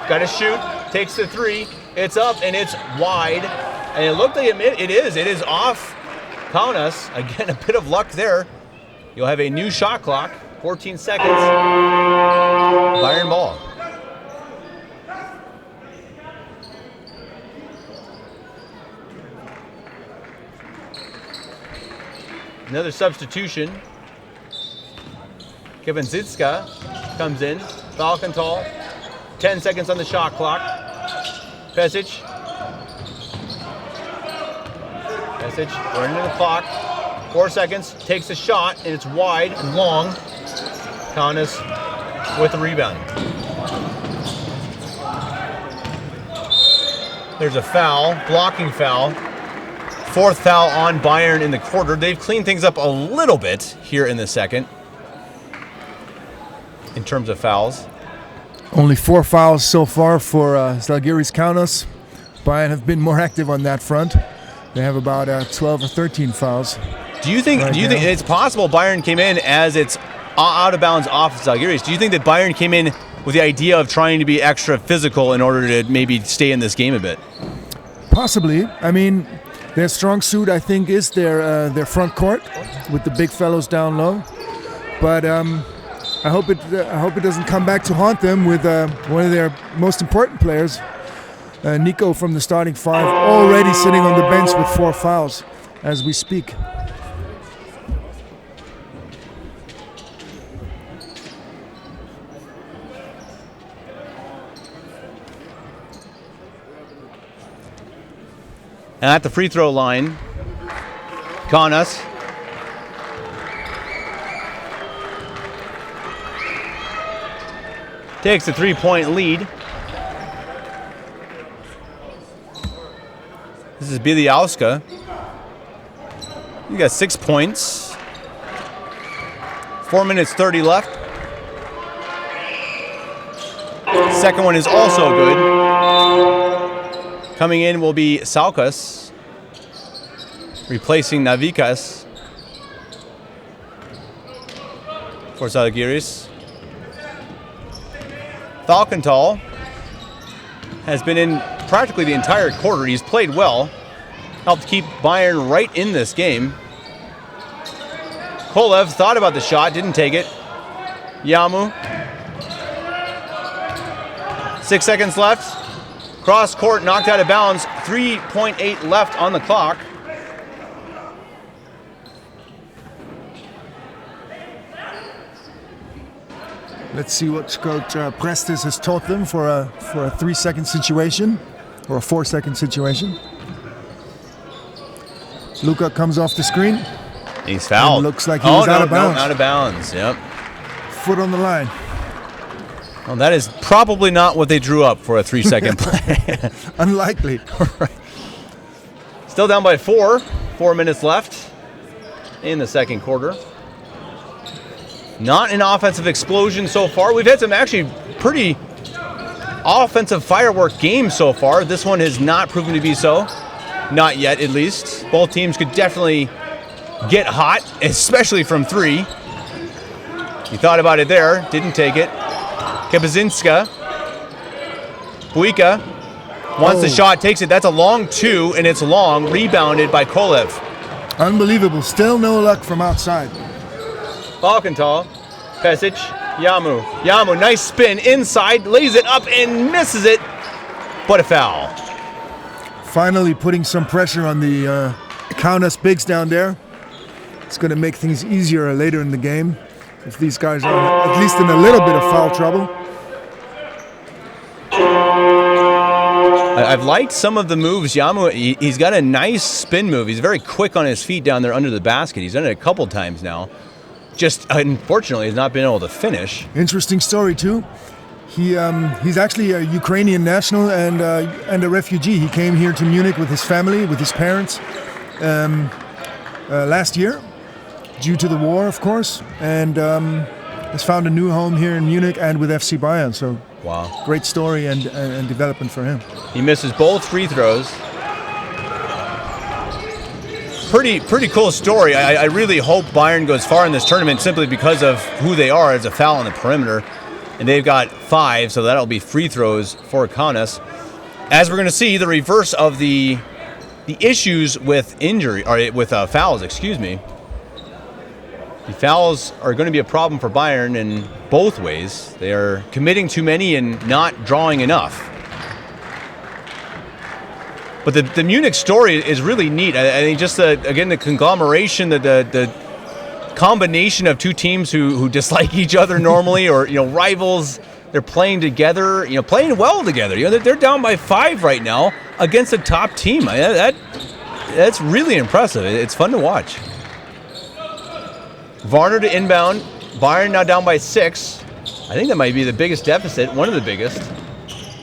Got to shoot. Takes the 3. It's up and it's wide. And it looked like it is. It is off Kaunas. Again, a bit of luck there. You'll have a new shot clock. 14 seconds. Bayern ball. Another substitution. Kavanzitska comes in. Falkenthal. 10 seconds on the shot clock. Pesic. Running into the clock. 4 seconds. Takes a shot, and it's wide and long. Kaunas with the rebound. There's a foul, blocking foul. 4th foul on Bayern in the quarter. They've cleaned things up a little bit here in the second in terms of fouls. Only 4 fouls so far for Zalgiris Kaunas. Bayern have been more active on that front. They have about 12 or 13 fouls. Do you think it's possible Bayern came in as it's out of bounds off Zalgiris? Do you think that Bayern came in with the idea of trying to be extra physical in order to maybe stay in this game a bit? Possibly. I mean, their strong suit, I think, is their front court with the big fellows down low. But I hope it doesn't come back to haunt them with one of their most important players, Nico, from the starting 5, already sitting on the bench with 4 fouls as we speak. And at the free throw line, Kaunas. Takes a 3-point lead. This is Bieliauska. You got 6 points. 4 minutes 30 left. Second one is also good. Coming in will be Saukas, replacing Navikas for Zalgiris. Falkenthal has been in practically the entire quarter. He's played well, helped keep Bayern right in this game. Kolev thought about the shot, didn't take it. Yamu. 6 seconds left. Cross court, knocked out of bounds. 3.8 left on the clock. Let's see what Coach Prestes has taught them for a 3-second situation or a 4-second situation. Luka comes off the screen. He's fouled. Looks like he was out of bounds. No, out of bounds. Yep. Foot on the line. Well, that is probably not what they drew up for a 3-second play. Unlikely. Right. Still down by 4. 4 minutes left in the second quarter. Not an offensive explosion so far. We've had some actually pretty offensive firework games so far. This one has not proven to be so. Not yet, at least. Both teams could definitely get hot, especially from 3. He thought about it there, didn't take it. Kabazinska. Buika wants the shot, takes it. That's a long 2, and it's long. Rebounded by Kolev. Unbelievable. Still no luck from outside. Falkenthal, Pesic, Yamu. Yamu, nice spin inside, lays it up and misses it, but a foul. Finally putting some pressure on the Kaunas bigs down there. It's going to make things easier later in the game if these guys are at least in a little bit of foul trouble. I've liked some of the moves. Yamu, he's got a nice spin move. He's very quick on his feet down there under the basket. He's done it a couple times now. Just unfortunately has not been able to finish. Interesting story too. He's actually a Ukrainian national and a refugee. He came here to Munich with his family, with his parents, last year, due to the war, of course, and has found a new home here in Munich and with FC Bayern. So, wow, great story and development for him. He misses both free throws. Pretty cool story. I really hope Bayern goes far in this tournament simply because of who they are as a foul on the perimeter. And they've got 5, so that'll be free throws for Kaunas. As we're going to see, the reverse of the issues with fouls, excuse me. The fouls are going to be a problem for Bayern in both ways. They are committing too many and not drawing enough. But the Munich story is really neat. I think just again the conglomeration, the combination of two teams who dislike each other normally, or rivals. They're playing together, playing well together. They're down by 5 right now against a top team. That's really impressive. It's fun to watch. Varner to inbound. Bayern now down by 6. I think that might be the biggest deficit, one of the biggest.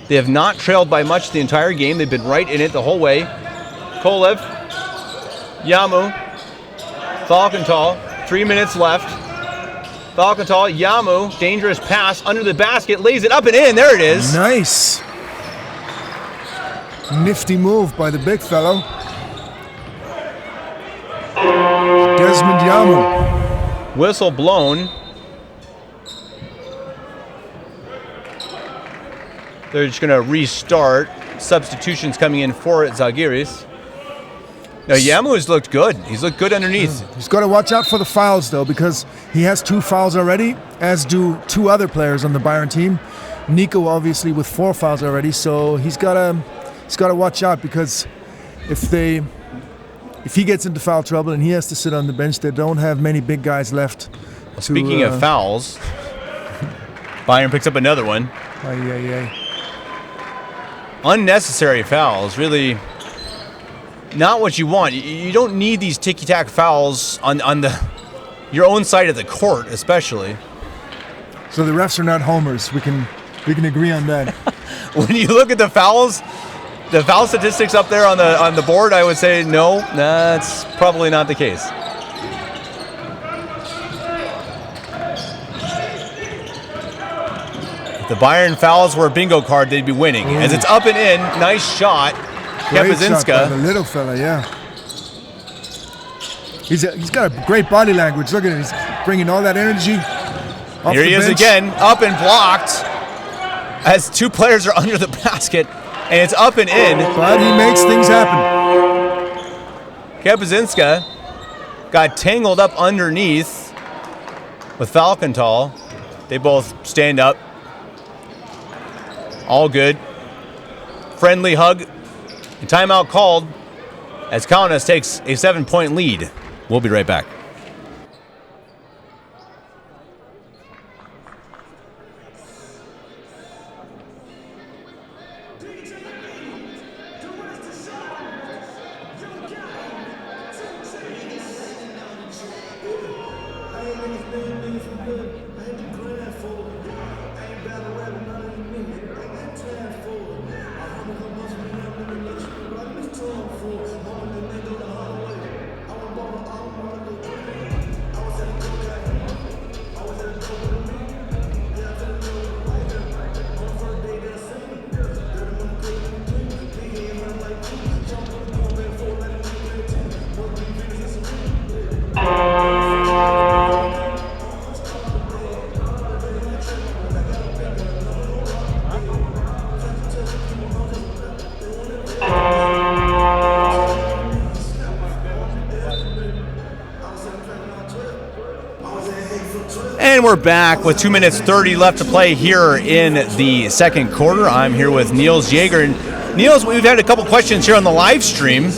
They have not trailed by much the entire game. They've been right in it the whole way. Kolev, Yamu, Falkenthal, 3 minutes left. Falkenthal, Yamu, dangerous pass under the basket, lays it up and in. There it is. Nice. Nifty move by the big fellow. Desmond Yamu. Whistle blown. They're just going to restart. Substitutions coming in for Zalgiris. Now, Yamu has looked good. He's looked good underneath. He's got to watch out for the fouls, though, because he has 2 fouls already, as do 2 other players on the Bayern team. Nico, obviously, with 4 fouls already, so he's got to watch out, because if he gets into foul trouble and he has to sit on the bench, they don't have many big guys left. Speaking of fouls, Bayern picks up another one. Unnecessary fouls, really. Not what you want. You don't need these ticky-tack fouls on your own side of the court, especially. So the refs are not homers. We can agree on that. When you look at the foul statistics up there on the board, I would say no, that's probably not the case. If the Bayern fouls were a bingo card, they'd be winning. Ooh. As it's up and in, nice shot. Great shot by the little fella, yeah. He's got a great body language. Look at him. He's bringing all that energy. Here he is again, up and blocked as 2 players are under the basket, and it's up and in. But he makes things happen. Kapazinska got tangled up underneath with Falkenthal. They both stand up. All good. Friendly hug. Timeout called as Kaunas takes a 7-point lead. We'll be right back. And we're back with 2 minutes 30 left to play here in the second quarter. I'm here with Niels Jaeger. And Niels, we've had a couple questions here on the live stream,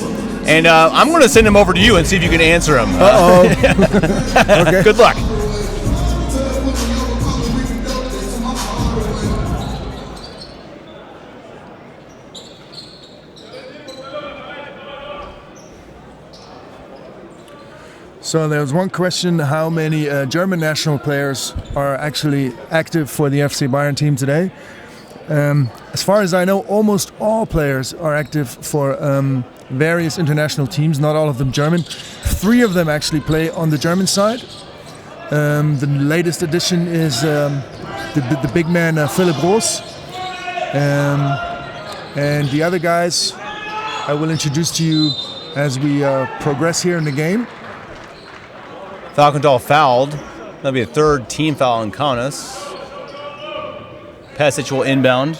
and I'm going to send them over to you and see if you can answer them. Okay. Good luck. So there was one question: how many German national players are actually active for the FC Bayern team today? As far as I know, almost all players are active for various international teams, not all of them German. 3 of them actually play on the German side. The latest addition is the big man Philipp Roos. And the other guys I will introduce to you as we progress here in the game. Falkenthal fouled. That'll be a 3rd team foul on Kaunas. Pesic will inbound.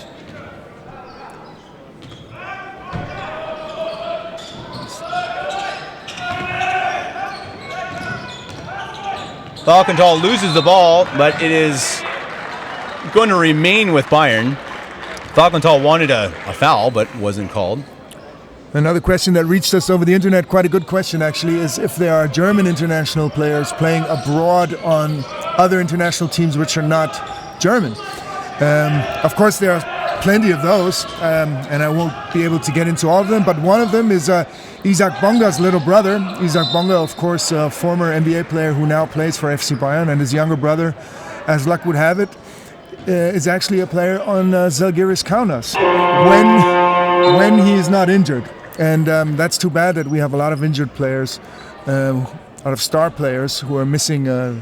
Falkenthal loses the ball, but it is going to remain with Bayern. Falkenthal wanted a foul, but wasn't called. Another question that reached us over the internet, quite a good question actually, is if there are German international players playing abroad on other international teams which are not German. Of course, there are plenty of those, and I won't be able to get into all of them, but one of them is Isaac Bonga's little brother. Isaac Bonga, of course, a former NBA player who now plays for FC Bayern, and his younger brother, as luck would have it, is actually a player on Zalgiris Kaunas when he is not injured. And that's too bad that we have a lot of injured players, a lot of star players who are missing the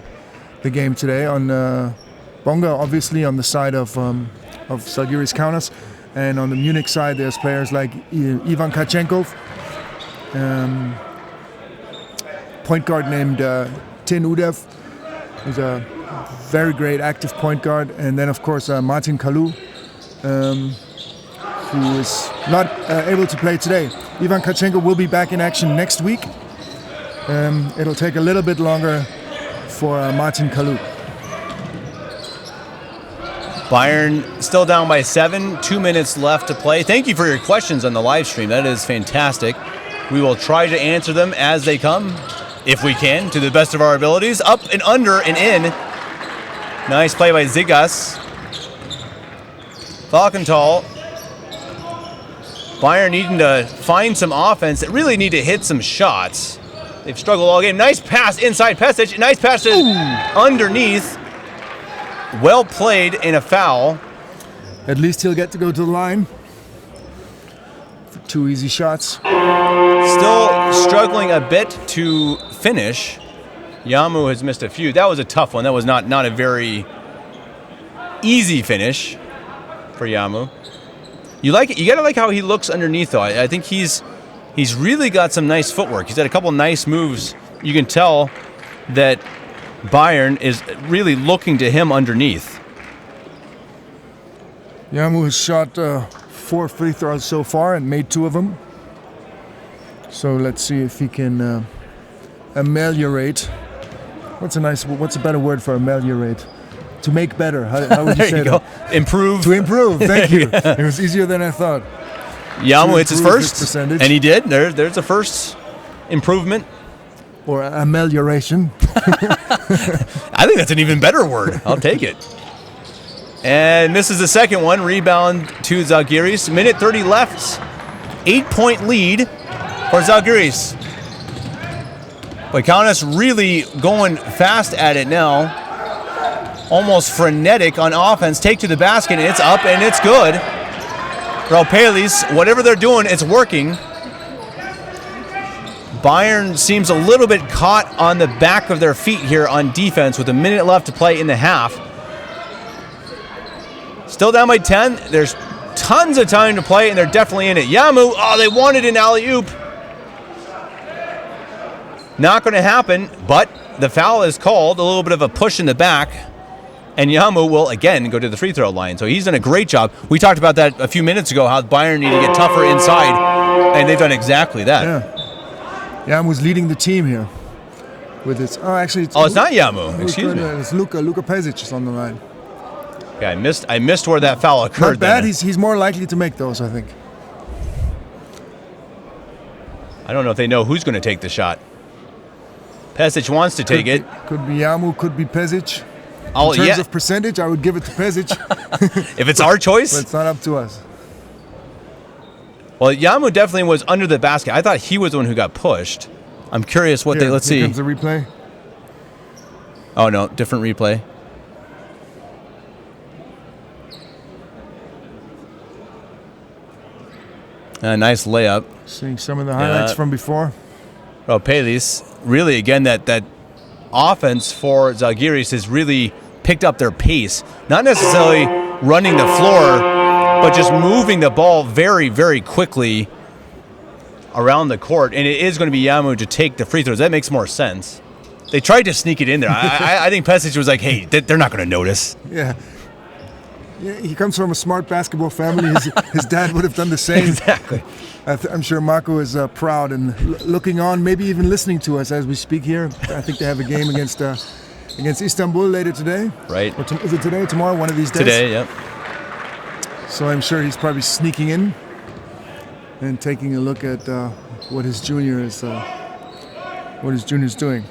game today. On Bonga, obviously, on the side of Zalgiris Kaunas, and on the Munich side, there's players like Ivan Kachenkov, point guard named Tin Udev, who's a very great active point guard, and then of course Martin Kalou, who is not able to play today. Ivan Kachenko will be back in action next week. It'll take a little bit longer for Martin Kalou. Bayern still down by 7, 2 minutes left to play. Thank you for your questions on the live stream. That is fantastic. We will try to answer them as they come, if we can, to the best of our abilities. Up and under and in. Nice play by Zigas. Falkenthal. Bayern needing to find some offense. They really need to hit some shots. They've struggled all game. Nice pass inside Pesic. Nice pass underneath. Well played in a foul. At least he'll get to go to the line for 2 easy shots. Still struggling a bit to finish. Yamu has missed a few. That was a tough one. That was not a very easy finish for Yamu. You like it. You gotta like how he looks underneath, though. I think he's really got some nice footwork. He's had a couple nice moves. You can tell that Bayern is really looking to him underneath. Yamu has shot 4 free throws so far and made 2 of them. So let's see if he can ameliorate. What's a better word for ameliorate? To make better. How would you say that? Improve. To improve. Thank you. It was easier than I thought. Yamu hits his first, and he did. There's a first improvement. Or amelioration. I think that's an even better word. I'll take it. And this is the second one. Rebound to Zalgiris. Minute 30 left. 8-point lead for Zalgiris. But Kaunas really going fast at it now. Almost frenetic on offense. Take to the basket, and it's up, and it's good. Raupelis, whatever they're doing, it's working. Bayern seems a little bit caught on the back of their feet here on defense with a minute left to play in the half. Still down by 10. There's tons of time to play, and they're definitely in it. Yamu, they wanted an alley-oop. Not going to happen, but the foul is called. A little bit of a push in the back. And Yamu will, again, go to the free throw line. So he's done a great job. We talked about that a few minutes ago, how Bayern need to get tougher inside, and they've done exactly that. Yeah. Yamu's leading the team here. With its, it's not Yamu. Excuse me. It's Luka Pesic is on the line. Yeah, I missed where that foul occurred. Not bad. He's more likely to make those, I think. I don't know if they know who's going to take the shot. Pesic wants to take it. Could be Yamu, could be Pesic. In terms of percentage, I would give it to Pesic. If it's our choice? But it's not up to us. Well, Yamu definitely was under the basket. I thought he was the one who got pushed. I'm curious what let's see. Here comes the replay. Oh, no, different replay. A nice layup. Seeing some of the highlights from before. Raupelis, really, again, that offense for Zalgiris has really picked up their pace. Not necessarily running the floor, but just moving the ball very, very quickly around the court. And it is going to be Yamu to take the free throws. That makes more sense. They tried to sneak it in there. I think Pesic was like, hey, they're not going to notice. Yeah. He comes from a smart basketball family. His dad would have done the same. Exactly. I'm sure Marco is proud and looking on, maybe even listening to us as we speak here. I think they have a game against Istanbul later today. Right. Or is it today or tomorrow? One of these days. Today, yep. So I'm sure he's probably sneaking in. and taking a look at what his junior is doing.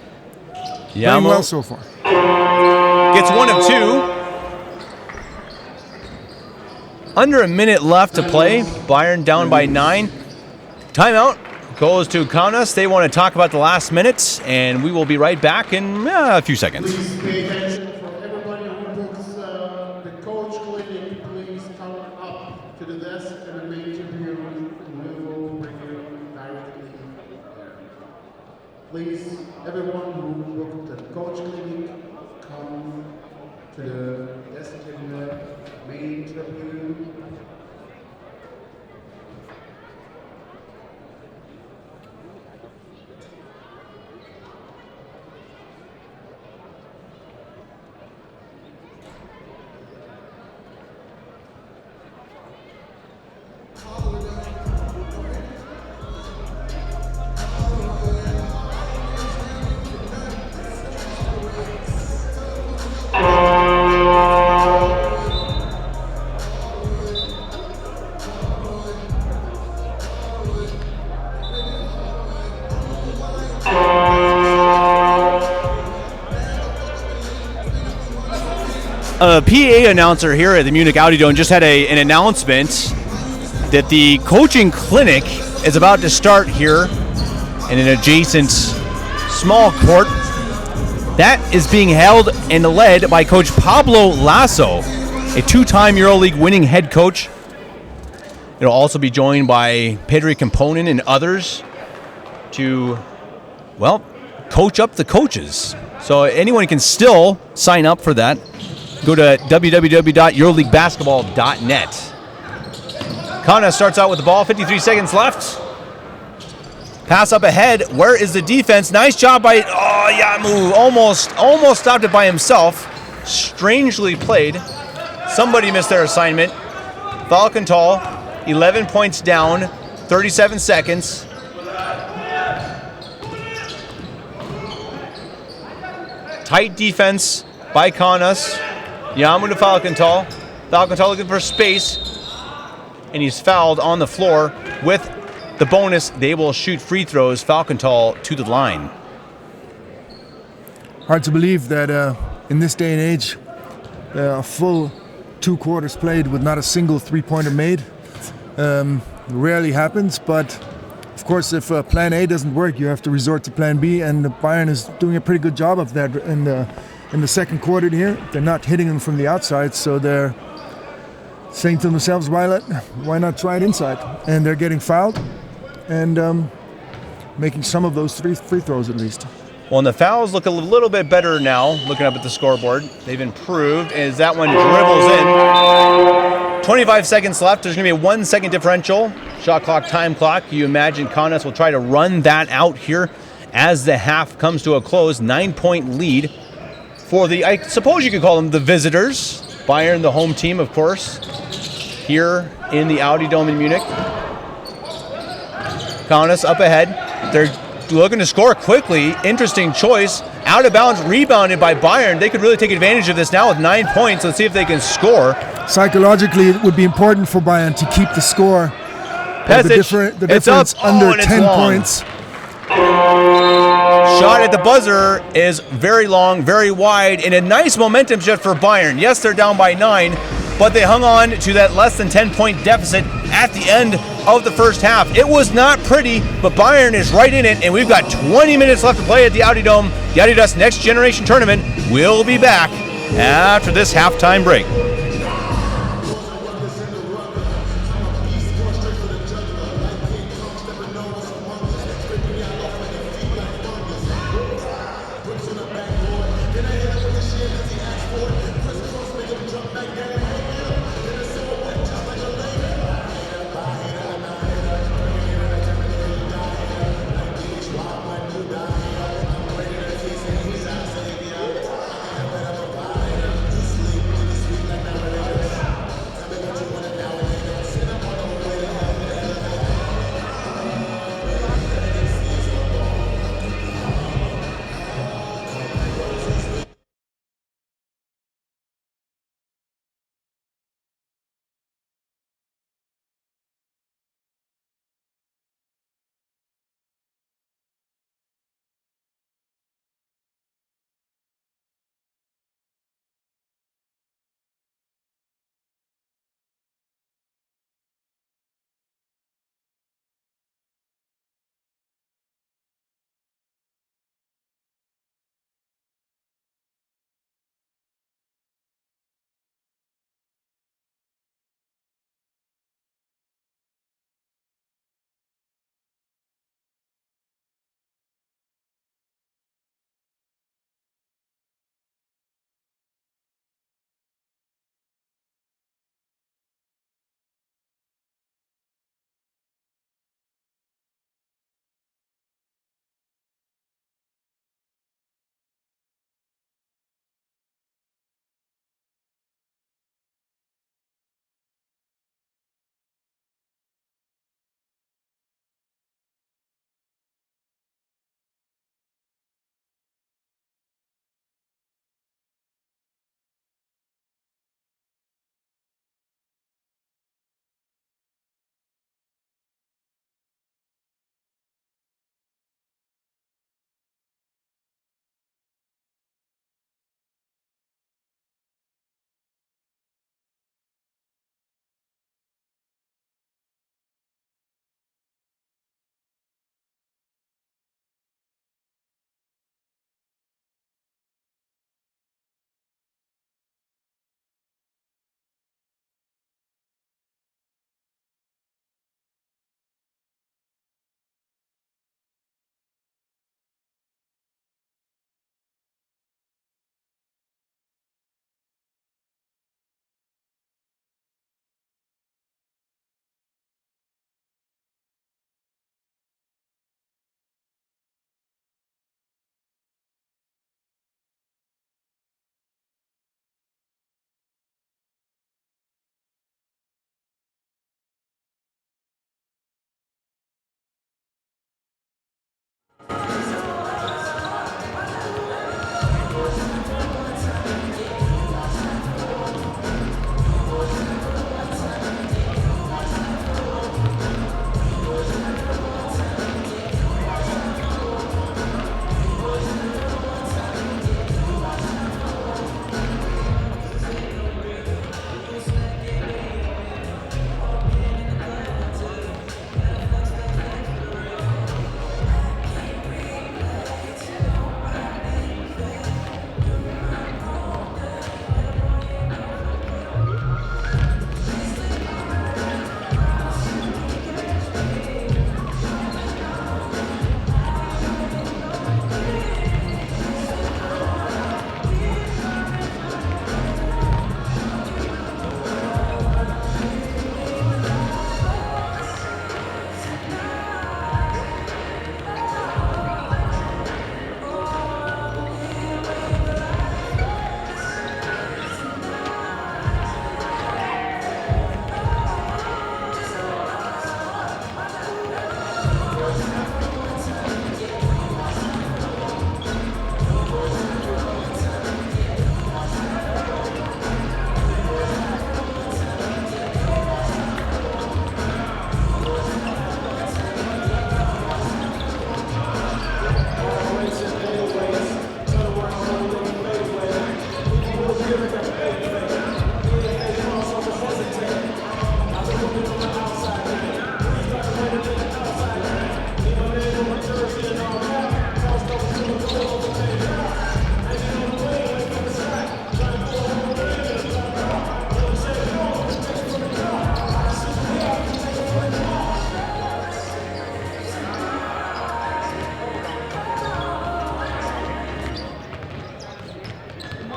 Playing well so far. Gets 1 of 2. Under a minute left to play. Bayern down by 9. Timeout goes to Kaunas. They want to talk about the last minutes, and we will be right back in a few seconds. Please pay attention for everybody who books the coach clinic. Please come up to the desk and the main interview room, and we will bring you directly there. Please, everyone who booked the coach clinic, come to the desk in the main interview. A PA announcer here at the Munich-U18 just had an announcement that the coaching clinic is about to start here in an adjacent small court. That is being held and led by Coach Pablo Lasso, a 2-time EuroLeague winning head coach. It'll also be joined by Pedri Componen and others to, well, coach up the coaches. So anyone can still sign up for that. Go to www.euroleaguebasketball.net. Kaunas starts out with the ball, 53 seconds left. Pass up ahead. Where is the defense? Nice job by Yamu. Almost stopped it by himself. Strangely played. Somebody missed their assignment. Falkenthal, 11 points down, 37 seconds. Tight defense by Kaunas. Yamu to Falkenthal. Falkenthal looking for space. And he's fouled on the floor. With the bonus, they will shoot free throws. Falkenthal to the line. Hard to believe that in this day and age, a full 2 quarters played with not a single three-pointer made. Rarely happens, but of course, if plan A doesn't work, you have to resort to plan B, and Bayern is doing a pretty good job of that in the second quarter here. They're not hitting them from the outside, so they're saying to themselves, why not try it inside? And they're getting fouled and making some of those free throws at least. Well, and the fouls look a little bit better now, looking up at the scoreboard. They've improved as that one dribbles in. 25 seconds left. There's going to be a 1 second differential. Shot clock, time clock. You imagine Kaunas will try to run that out here as the half comes to a close. 9-point lead for the, I suppose you could call them the visitors. Bayern, the home team, of course, here in the Audi Dome in Munich. Kaunas up ahead. They're looking to score quickly. Interesting choice. Out of bounds, rebounded by Bayern. They could really take advantage of this now with 9 points. Let's see if they can score. Psychologically, it would be important for Bayern to keep the score. The difference under 10 points. Shot at the buzzer is very long, very wide, and a nice momentum shift for Bayern. Yes, they're down by 9, but they hung on to that less than 10-point deficit at the end of the first half. It was not pretty, but Bayern is right in it, and we've got 20 minutes left to play at the Audi Dome. The Adidas Next Generation Tournament will be back after this halftime break.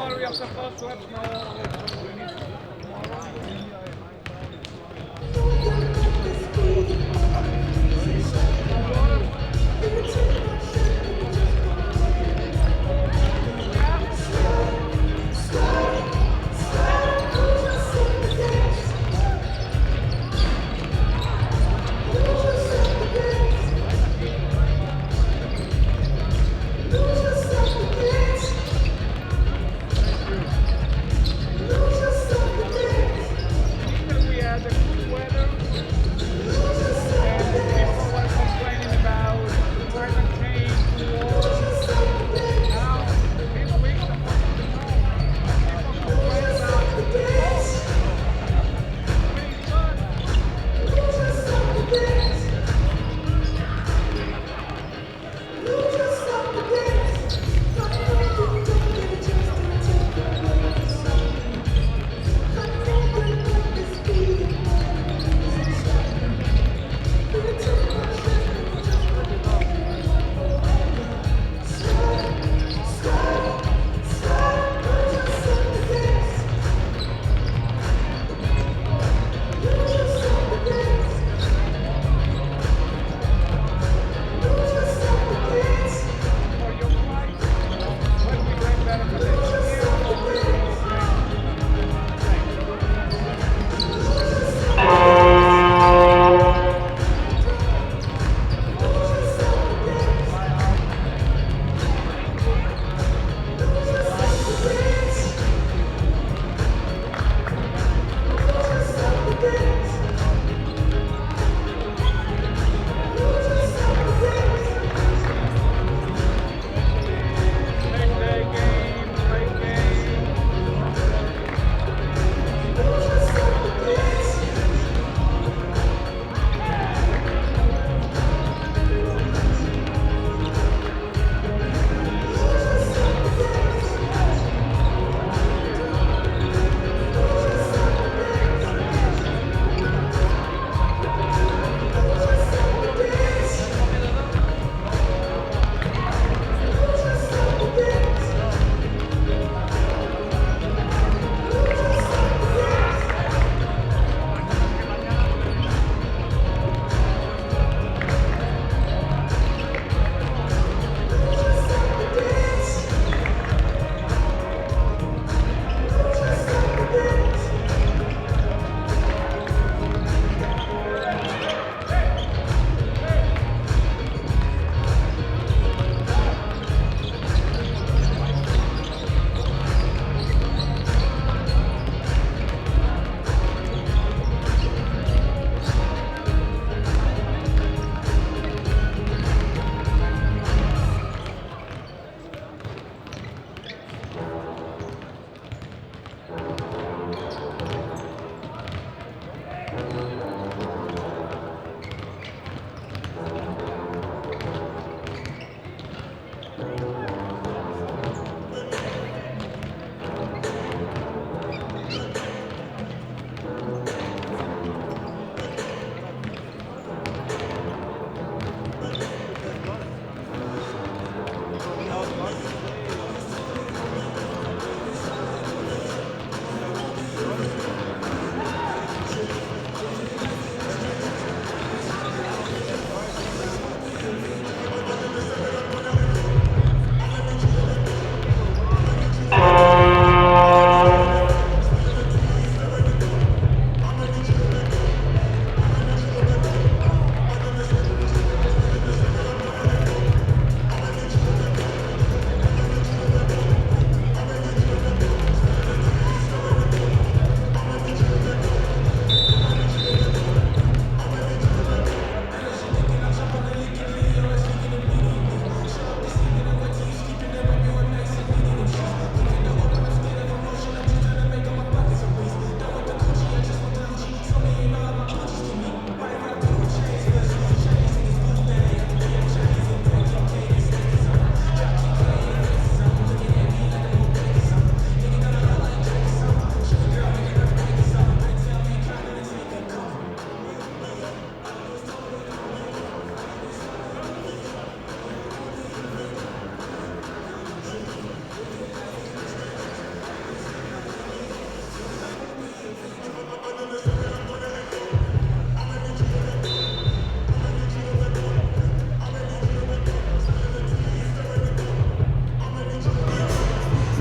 tomorrow we are supposed to have snow. We need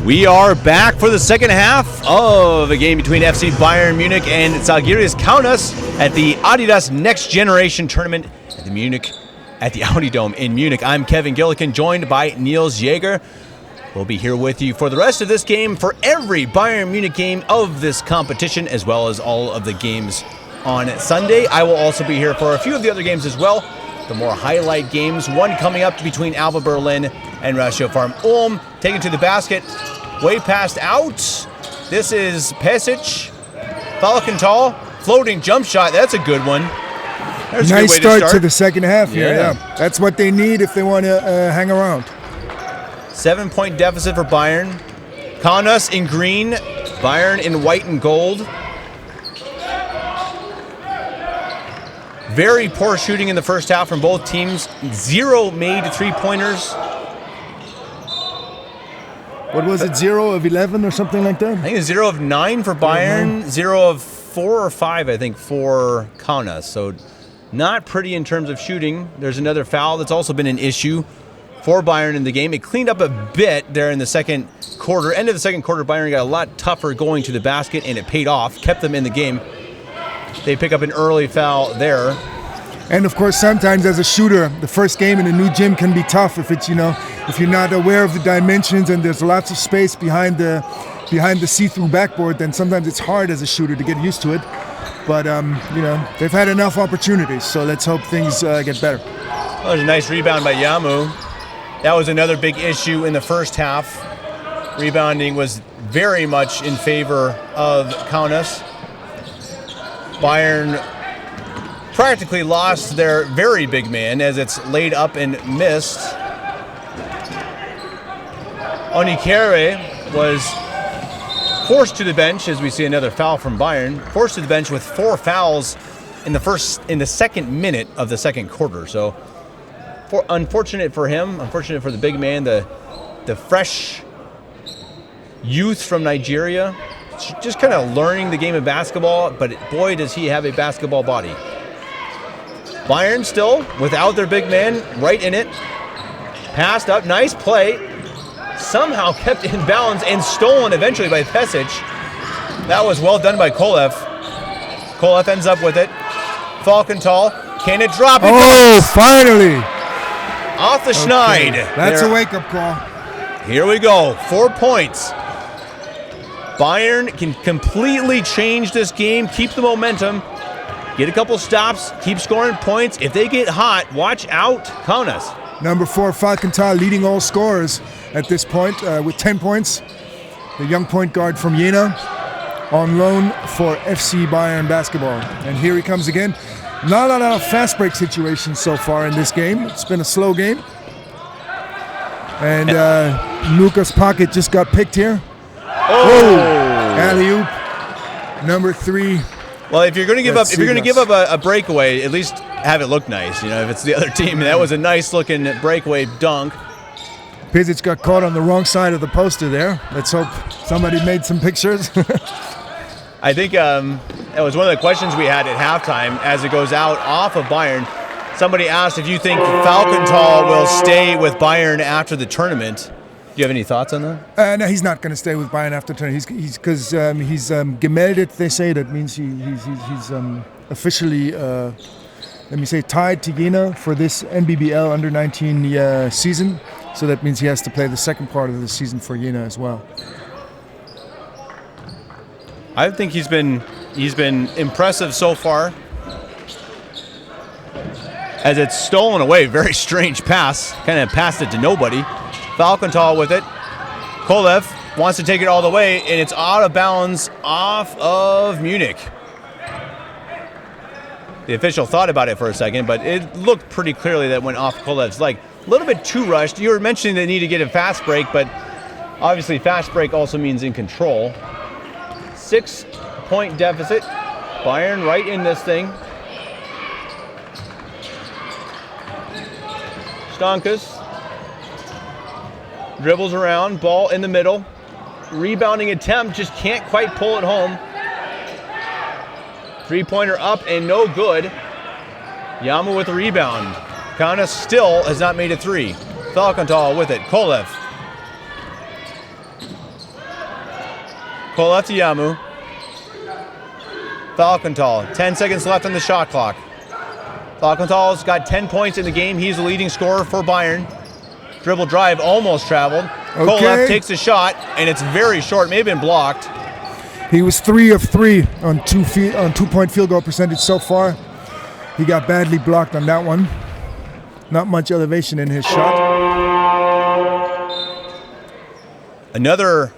We are back for the second half of a game between FC Bayern Munich and Zalgiris Kaunas at the Adidas Next Generation Tournament at the Audi Dome in Munich. I'm Kevin Gillikin, joined by Niels Jaeger. We'll be here with you for the rest of this game, for every Bayern Munich game of this competition, as well as all of the games on Sunday. I will also be here for a few of the other games as well, the more highlight games. One coming up between Alba Berlin and Ratio Farm Ulm. Taken to the basket, way past out. This is Pesic. Falkenthal, floating jump shot. That's a good one. There's nice a good way start to the second half here. Yeah. Yeah. That's what they need if they want to hang around. 7-point deficit for Bayern. Kaunas in green, Bayern in white and gold. Very poor shooting in the first half from both teams. 0 made three-pointers. What was it, 0 of 11 or something like that? I think it's 0 of 9 for Bayern, 0 of 4 or 5, I think, for Kaunas. So not pretty in terms of shooting. There's another foul that's also been an issue for Bayern in the game. It cleaned up a bit there in the second quarter. End of the second quarter, Bayern got a lot tougher going to the basket, and it paid off, kept them in the game. They pick up an early foul there. And of course, sometimes as a shooter, the first game in a new gym can be tough if it's, if you're not aware of the dimensions and there's lots of space behind the see-through backboard, then sometimes it's hard as a shooter to get used to it. But they've had enough opportunities, so let's hope things get better. That was a nice rebound by Yamu. That was another big issue in the first half. Rebounding was very much in favor of Kaunas. Bayern practically lost their very big man as it's laid up and missed. Onikere was forced to the bench, as we see another foul from Bayern. Forced to the bench with 4 fouls in the second minute of the second quarter. So unfortunate for him, unfortunate for the big man, the fresh youth from Nigeria, just kind of learning the game of basketball, but boy, does he have a basketball body. Bayern still without their big man, right in it. Passed up, nice play. Somehow kept in bounds and stolen eventually by Pesic. That was well done by Kolev. Kolev ends up with it. Falkenthal, can it drop? Oh, finally! Off the Schneid. That's a wake-up call. Here we go, 4 points. Bayern can completely change this game, keep the momentum, get a couple stops, keep scoring points. If they get hot, watch out, Kaunas. Number 4, Falkenthal, leading all scorers at this point with 10 points. The young point guard from Jena on loan for FC Bayern Basketball. And here he comes again. Not a lot of fast break situations so far in this game. It's been a slow game. And Luka's pocket just got picked here. Oh! Alley-oop, number 3. Well, if you're going to give up, a breakaway, at least have it look nice. If it's the other team, that was a nice looking breakaway dunk. Pesic got caught on the wrong side of the poster there. Let's hope somebody made some pictures. I think that was one of the questions we had at halftime as it goes out off of Bayern. Somebody asked if you think Falkenthal will stay with Bayern after the tournament. Do you have any thoughts on that? No, he's not going to stay with Bayern after tournament. He's gemeldet. They say that means he's officially tied to Jena for this NBBL under 19 season. So that means he has to play the second part of the season for Jena as well. I think he's been impressive so far. As it's stolen away, very strange pass. Kind of passed it to nobody. Falkenthal with it. Kolev wants to take it all the way, and it's out of bounds off of Munich. The official thought about it for a second, but it looked pretty clearly that went off Kolev's leg. A little bit too rushed. You were mentioning they need to get a fast break, but obviously fast break also means in control. 6-point deficit. Bayern right in this thing. Stankus dribbles around, ball in the middle. Rebounding attempt, just can't quite pull it home. 3-pointer up and no good. Yamu with the rebound. Kaunas still has not made a 3. Falkenthal with it. Kolev. Pull left to Yamu. Falkenthal, 10 seconds left on the shot clock. Falkenthal's got 10 points in the game. He's the leading scorer for Bayern. Dribble drive almost traveled. Kolev takes a shot, and it's very short. May have been blocked. He was 3 of 3 on 2-point field goal percentage so far. He got badly blocked on that one. Not much elevation in his shot. Another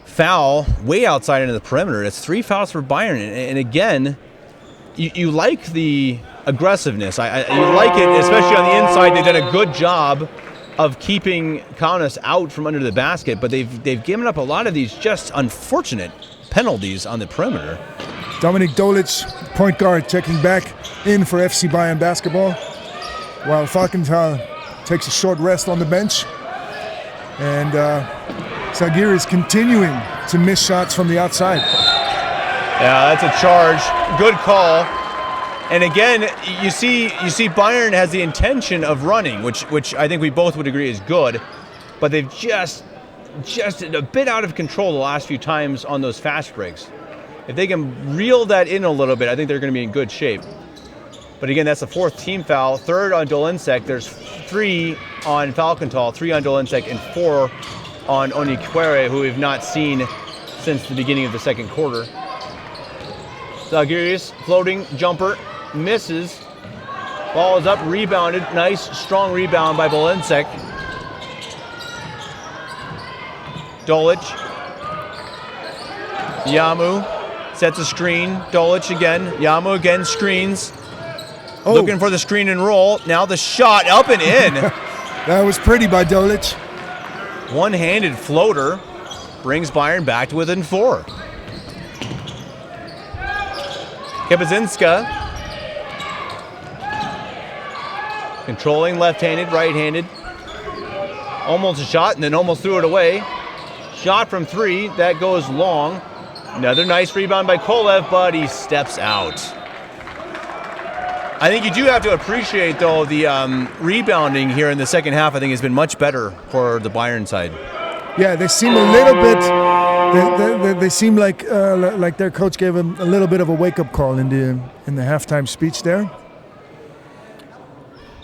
foul way outside into the perimeter. It's 3 fouls for Bayern. And again, you like the aggressiveness. You like it, especially on the inside. They've done a good job of keeping Kaunas out from under the basket, but they've given up a lot of these just unfortunate penalties on the perimeter. Dominik Dolic, point guard, checking back in for FC Bayern basketball, while Falkenthal takes a short rest on the bench. And Zalgiris continuing to miss shots from the outside. Yeah, that's a charge. Good call. And again, you see Bayern has the intention of running, which I think we both would agree is good, but they've just a bit out of control the last few times on those fast breaks. If they can reel that in a little bit, I think they're going to be in good shape. But again, that's the 4th team foul, 3rd on Dolinsek. There's 3 on Falkenthal, 3 on Dolinsek, and 4 on Onikwere, who we've not seen since the beginning of the second quarter. Zalgiris, floating jumper, misses. Ball is up, rebounded. Nice, strong rebound by Dolinsek. Dolic. Yamu sets a screen. Dolic again. Yamu again screens. Oh. Looking for the screen and roll. Now the shot up and in. That was pretty by Dolic. One-handed floater brings Bayern back to within 4. Kepezinska controlling left-handed, right-handed. Almost a shot and then almost threw it away. Shot from 3, that goes long. Another nice rebound by Kolev, but he steps out. I think you do have to appreciate, though, the rebounding here in the second half. I think has been much better for the Bayern side. Yeah, they seem a little bit. They seem like their coach gave them a little bit of a wake-up call in the halftime speech there.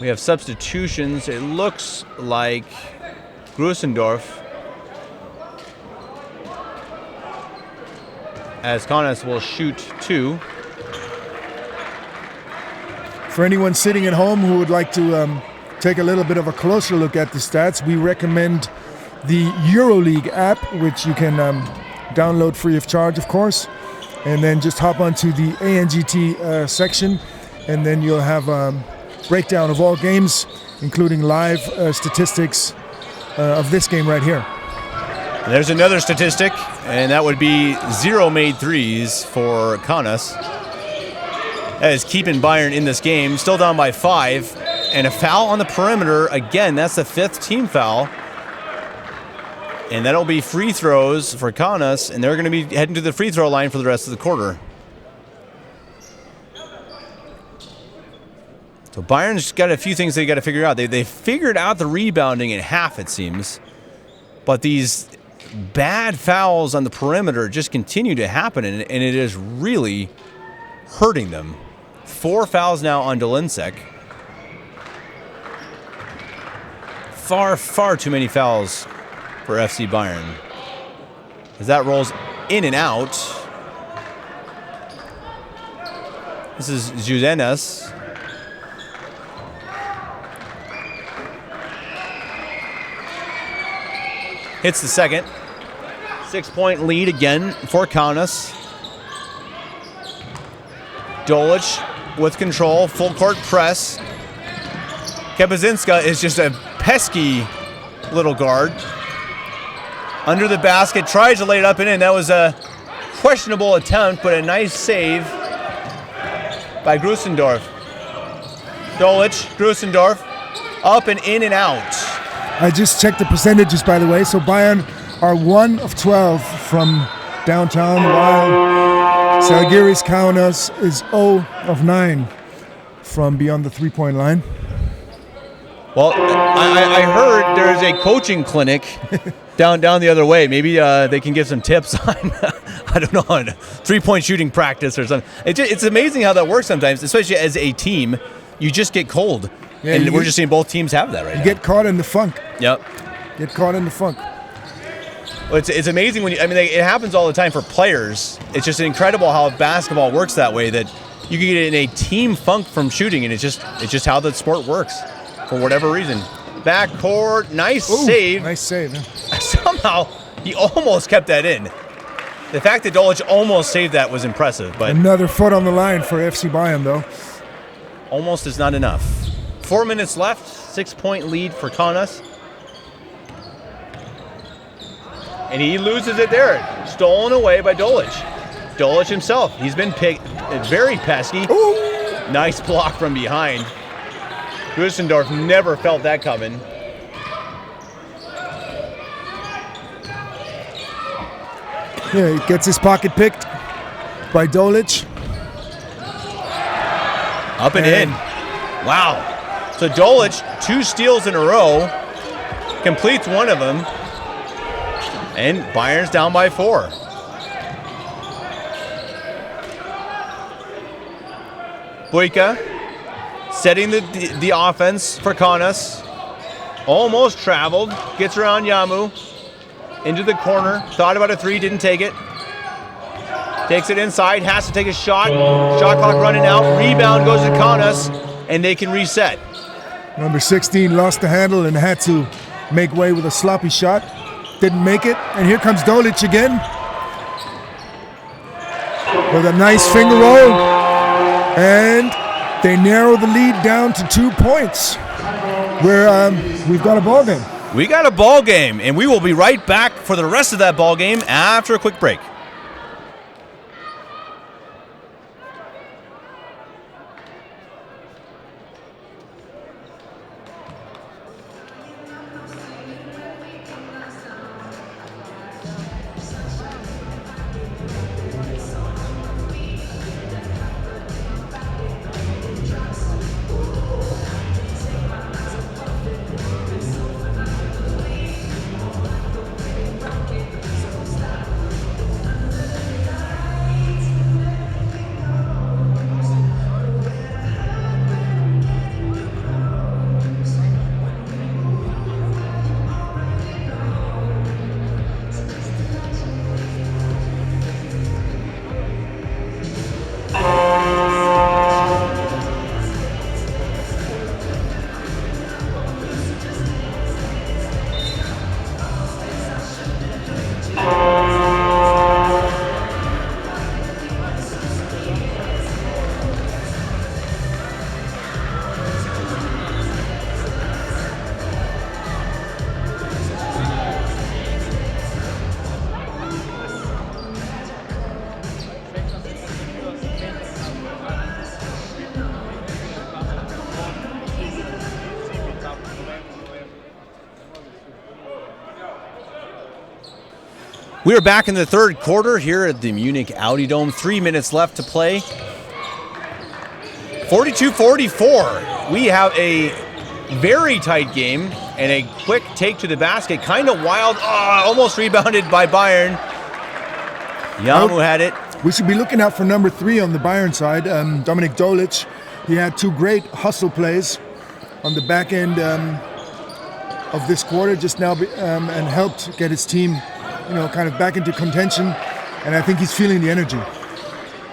We have substitutions. It looks like Grusendorf, as Kaunas will shoot 2. For anyone sitting at home who would like to take a little bit of a closer look at the stats, we recommend the EuroLeague app, which you can download free of charge, of course, and then just hop onto the ANGT section, and then you'll have a breakdown of all games, including live statistics of this game right here. There's another statistic, and that would be 0 made threes for Kaunas. That is keeping Bayern in this game, still down by 5, and a foul on the perimeter. Again, that's the 5th team foul. And that'll be free throws for Kaunas, and they're going to be heading to the free throw line for the rest of the quarter. So Bayern's got a few things they got to figure out. They figured out the rebounding in half, it seems, but these bad fouls on the perimeter just continue to happen, and it is really hurting them. 4 fouls now on Dolinsek. Far too many fouls for FC Bayern, as that rolls in and out. This is Juzenas. Hits the second. 6-point lead again for Kaunas. Dolic with control, full court press. Kepezinska is just a pesky little guard. Under the basket, tries to lay it up and in. That was a questionable attempt, but a nice save by Grusendorf. Dolic, Grusendorf, up and in and out. I just checked the percentages, by the way. So Bayern are 1 of 12 from downtown, while Zalgiris Kaunas is 0 of 9 from beyond the three-point line. Well, I heard there is a coaching clinic down the other way. Maybe they can give some tips on, I don't know, on 3-point shooting practice or something. It's amazing how that works sometimes, especially as a team. You just get cold. Yeah, and we're just seeing both teams have that right now. You get caught in the funk. Yep. Get caught in the funk. Well, it's amazing when it happens all the time for players. It's just incredible how basketball works that way, that you can get in a team funk from shooting, and it's just how the sport works for whatever reason. Backcourt, nice save. Nice save. Yeah. Somehow he almost kept that in. The fact that Dolic almost saved that was impressive, but Another foot on the line for FC Bayern, though. almost is not enough. 4 minutes left, 6-point lead for Kaunas. And he loses it there. Stolen away by Dolic. Dolic himself, he's been picked, very pesky. Ooh. Nice block from behind. Gustendorf never felt that coming. Yeah, he gets his pocket picked by Dolic. Up and in. Wow. So Dolic, 2 steals in a row, completes one of them, and Bayern's down by 4. Buika setting the offense for Kaunas. Almost traveled, gets around Yamu, into the corner, thought about a 3, didn't take it. Takes it inside, has to take a shot. Shot clock running out, rebound goes to Kaunas, and they can reset. Number 16 lost the handle and had to make way with a sloppy shot. Didn't make it, and here comes Dolic again with a nice finger roll, and they narrow the lead down to 2 points. We've got a ball game. We got a ball game, and we will be right back for the rest of that ball game after a quick break. We are back in the third quarter here at the Munich Audi Dome. 3 minutes left to play. 42-44. We have a very tight game and a quick take to the basket. Kind of wild. Almost rebounded by Bayern. Yamu had it. We should be looking out for number 3 on the Bayern side, Dominik Dolic. He had 2 great hustle plays on the back end of this quarter just now and helped get his team kind of back into contention, and I think he's feeling the energy.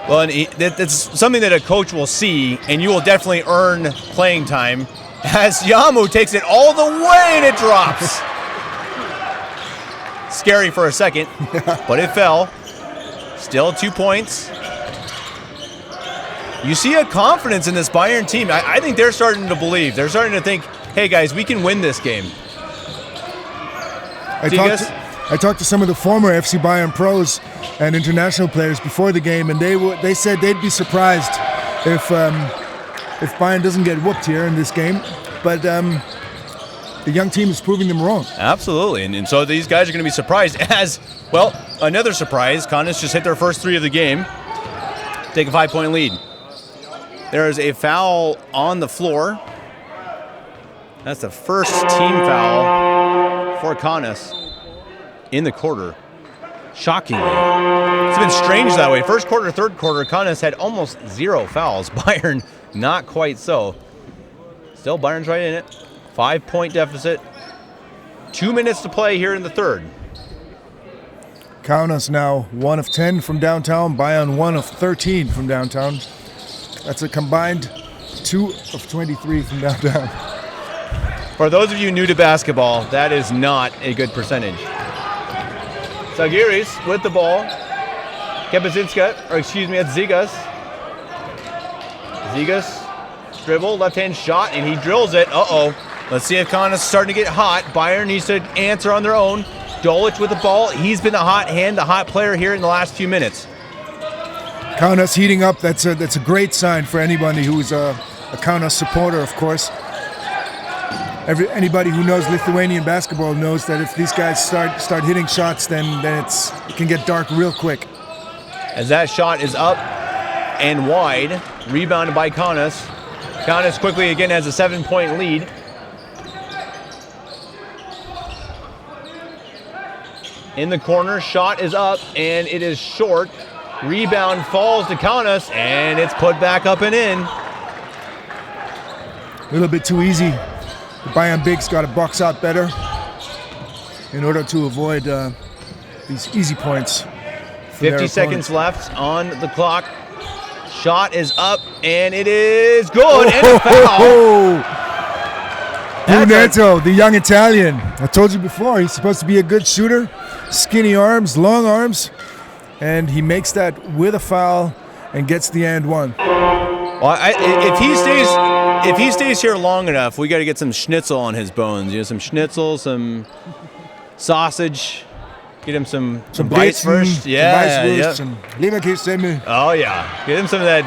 Well, and that's something that a coach will see, and you will definitely earn playing time, as Yamu takes it all the way and it drops. Scary for a second, but it fell. Still 2 points. You see a confidence in this Bayern team. I think they're starting to believe. They're starting to think, hey guys, we can win this game. I talked to some of the former FC Bayern pros and international players before the game, and they said they'd be surprised if Bayern doesn't get whooped here in this game. But the young team is proving them wrong. Absolutely, and so these guys are going to be surprised. As well, another surprise, Kaunas just hit their first 3 of the game. Take a 5-point lead. There is a foul on the floor. That's the first team foul for Kaunas. in the quarter. Shockingly. It's been strange that way. First quarter, third quarter, Kaunas had almost 0 fouls. Bayern, not quite so. Still, Bayern's right in it. 5-point deficit. 2 minutes to play here in the third. Kaunas now 1 of 10 from downtown. Bayern 1 of 13 from downtown. That's a combined 2 of 23 from downtown. For those of you new to basketball, that is not a good percentage. Zalgiris with the ball. It's Zigas. Zigas, dribble, left-hand shot, and he drills it. Uh-oh. Let's see if Kaunas is starting to get hot. Bayern needs to answer on their own. Dolic with the ball. He's been the hot hand, the hot player here in the last few minutes. Kaunas heating up. That's a great sign for anybody who's a Kaunas supporter, of course. Anybody who knows Lithuanian basketball knows that if these guys start hitting shots, then it can get dark real quick. As that shot is up and wide, rebounded by Kaunas. Kaunas quickly again has a 7-point lead. In the corner, shot is up and it is short. Rebound falls to Kaunas and it's put back up and in. A little bit too easy. The Bayern bigs got to box out better in order to avoid these easy points. 50 seconds left on the clock. Shot is up and it is good. And a foul. Brunetto, the young Italian. I told you before, he's supposed to be a good shooter. Skinny arms, long arms, and he makes that with a foul and gets the and one. Well, if he stays here long enough, we got to get some schnitzel on his bones. You know, some schnitzel, some sausage. Get him some bites first. Yeah, some Leberkässemmel. Oh yeah, get him some of that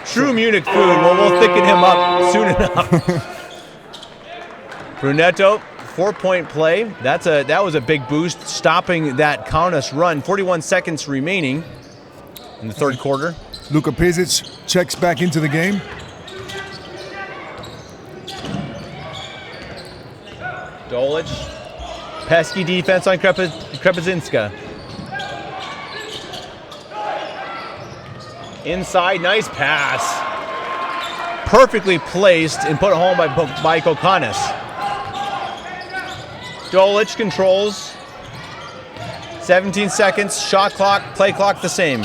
true Munich food. We'll thicken him up soon enough. Brunetto, 4-point play. That was a big boost, stopping that Kaunas run. 41 seconds remaining in the third quarter. Luka Pezic checks back into the game. Dolic, pesky defense on Krepazinska. Inside, nice pass. Perfectly placed and put home by Kaunas. Dolic controls. 17 seconds, shot clock, play clock the same.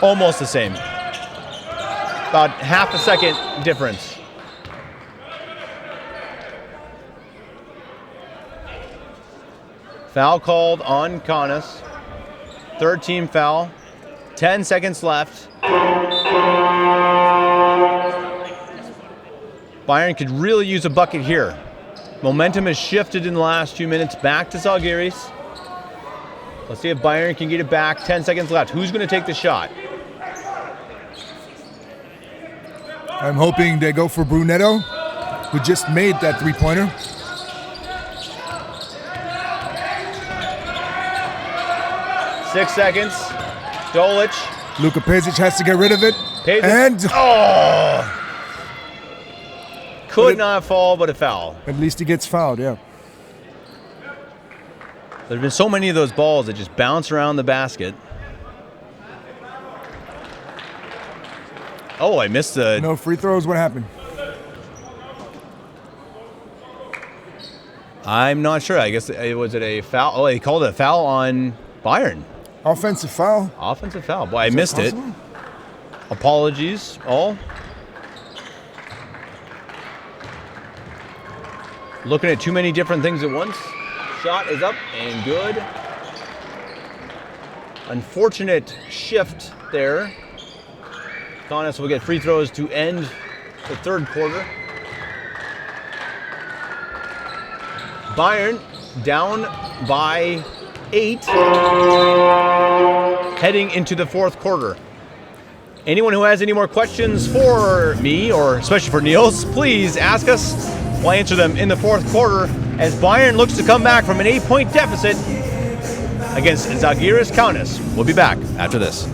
Almost the same. About half a second difference. Foul called on Kaunas. Third team foul. 10 seconds left. Bayern could really use a bucket here. Momentum has shifted in the last few minutes back to Zalgiris. Let's see if Bayern can get it back. 10 seconds left. Who's going to take the shot? I'm hoping they go for Brunetto, who just made that three-pointer. Six seconds. Dolic. Luka Pezic has to get rid of it. Pezic. And could not fall, but a foul. At least he gets fouled, yeah. There's been so many of those balls that just bounce around the basket. Oh, I missed the... No free throws, what happened? I'm not sure. I guess was it a foul? Oh, they called it a foul on Bayern. Offensive foul. Offensive foul. Boy, I missed it. Apologies, all. Looking at too many different things at once. Shot is up and good. Unfortunate shift there. Kaunas will get free throws to end the third quarter. Bayern down by 8, heading into the fourth quarter. Anyone who has any more questions for me, or especially for Niels, please ask us. We'll answer them in the fourth quarter as Bayern looks to come back from an 8-point deficit against Zalgiris Kaunas. We'll be back after this.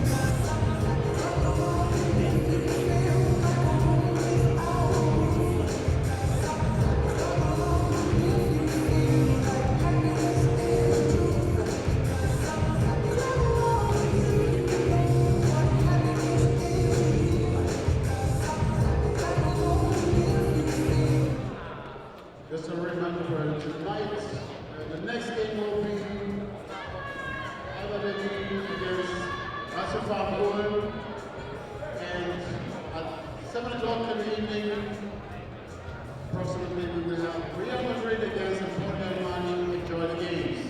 Farbe. And at 7 o'clock in the evening, approximately, we will have Real Madrid against Antonio Mani. Enjoy the games.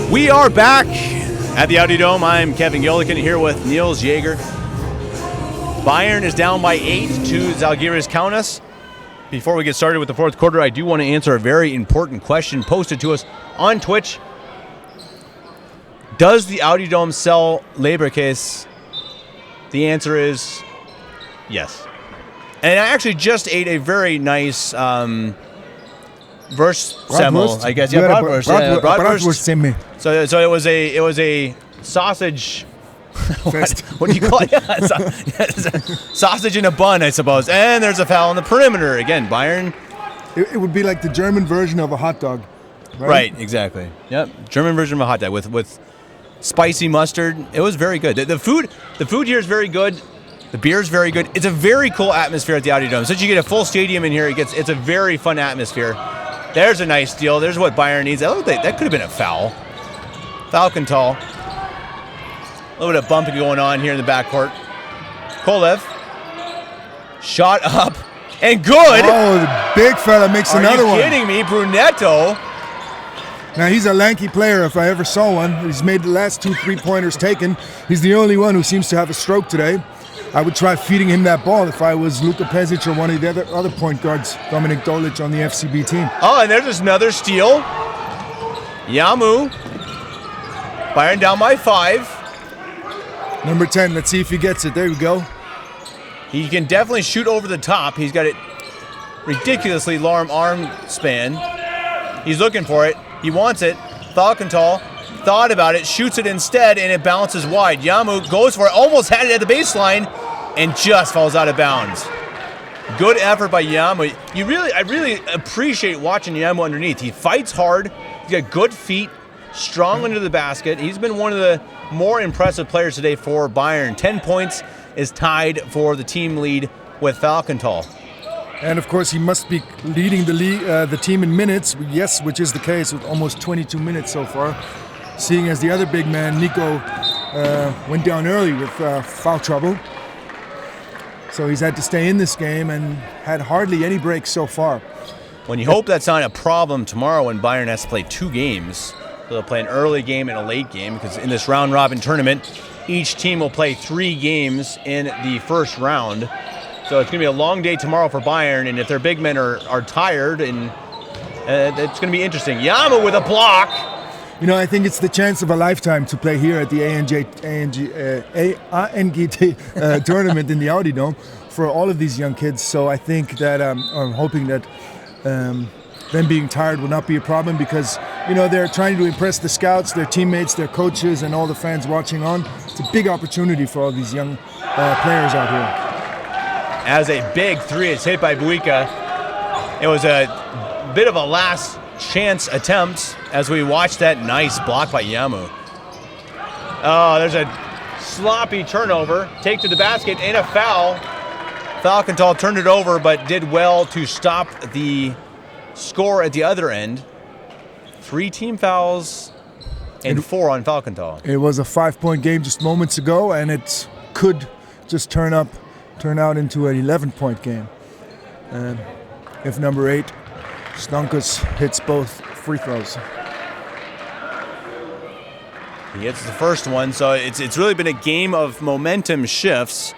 We are back at the Audi Dome. I'm Kevin Gillikin here with Niels Jaeger. Bayern is down by 8 to Zalgiris Kaunas. Before we get started with the fourth quarter, I do want to answer a very important question posted to us on Twitch. Does the Audi Dome sell Leberkäse? The answer is yes. And I actually just ate a very nice Wurst-Semmel, I guess. Yeah, bratwurst. Bratwurst-Semmel. So it was a sausage. What do you call it? Sausage in a bun, I suppose. And there's a foul on the perimeter again. Bayern. It would be like the German version of a hot dog, right? Right, exactly. Yep, German version of a hot dog with spicy mustard. It was very good. The food here is very good. The beer is very good. It's a very cool atmosphere at the Audi Dome. Since you get a full stadium in here, it's a very fun atmosphere. There's a nice steal. There's what Bayern needs. That could have been a foul. Falkenthal. A little bit of bumping going on here in the backcourt. Kolev. Shot up. And good. Oh, the big fella makes another one. Are you kidding me? Brunetto. Now, he's a lanky player if I ever saw one. He's made the last 2 3-pointers taken. He's the only one who seems to have a stroke today. I would try feeding him that ball if I was Luka Pezic or one of the other point guards, Dominik Dolic on the FCB team. Oh, and there's another steal. Yamu. Bayern down by 5. Number 10, let's see if he gets it. There we go. He can definitely shoot over the top. He's got it ridiculously long arm span. He's looking for it. He wants it. Falkenthal thought about it, shoots it instead, and it bounces wide. Yamu goes for it, almost had it at the baseline, and just falls out of bounds. Good effort by Yamu. I really appreciate watching Yamu underneath. He fights hard. He's got good feet, strong under the basket. He's been one of the more impressive players today for Bayern. 10 points is tied for the team lead with Falkenthal. And of course, he must be leading the team in minutes. Yes, which is the case with almost 22 minutes so far. Seeing as the other big man, Nico, went down early with foul trouble. So he's had to stay in this game and had hardly any breaks so far. When you hope that's not a problem tomorrow when Bayern has to play 2 games. They'll play an early game and a late game because in this round-robin tournament, each team will play 3 games in the first round. So it's going to be a long day tomorrow for Bayern, and if their big men are tired, and it's going to be interesting. Yamu with a block. You know, I think it's the chance of a lifetime to play here at the ANGT tournament in the Audi Dome for all of these young kids. So I think that I'm hoping that them being tired will not be a problem because, you know, they're trying to impress the scouts, their teammates, their coaches, and all the fans watching on. It's a big opportunity for all these young players out here. As a big 3 is hit by Buika, it was a bit of a last chance attempt as we watch that nice block by Yamu. Oh, there's a sloppy turnover. Take to the basket and a foul. Falkenthal turned it over but did well to stop the score at the other end. 3 team fouls and 4 on Falkenthal. It was a 5-point game just moments ago, and it could just turn out into an 11-point game. if number 8, Stankus, hits both free throws. He hits the first one, so it's really been a game of momentum shifts.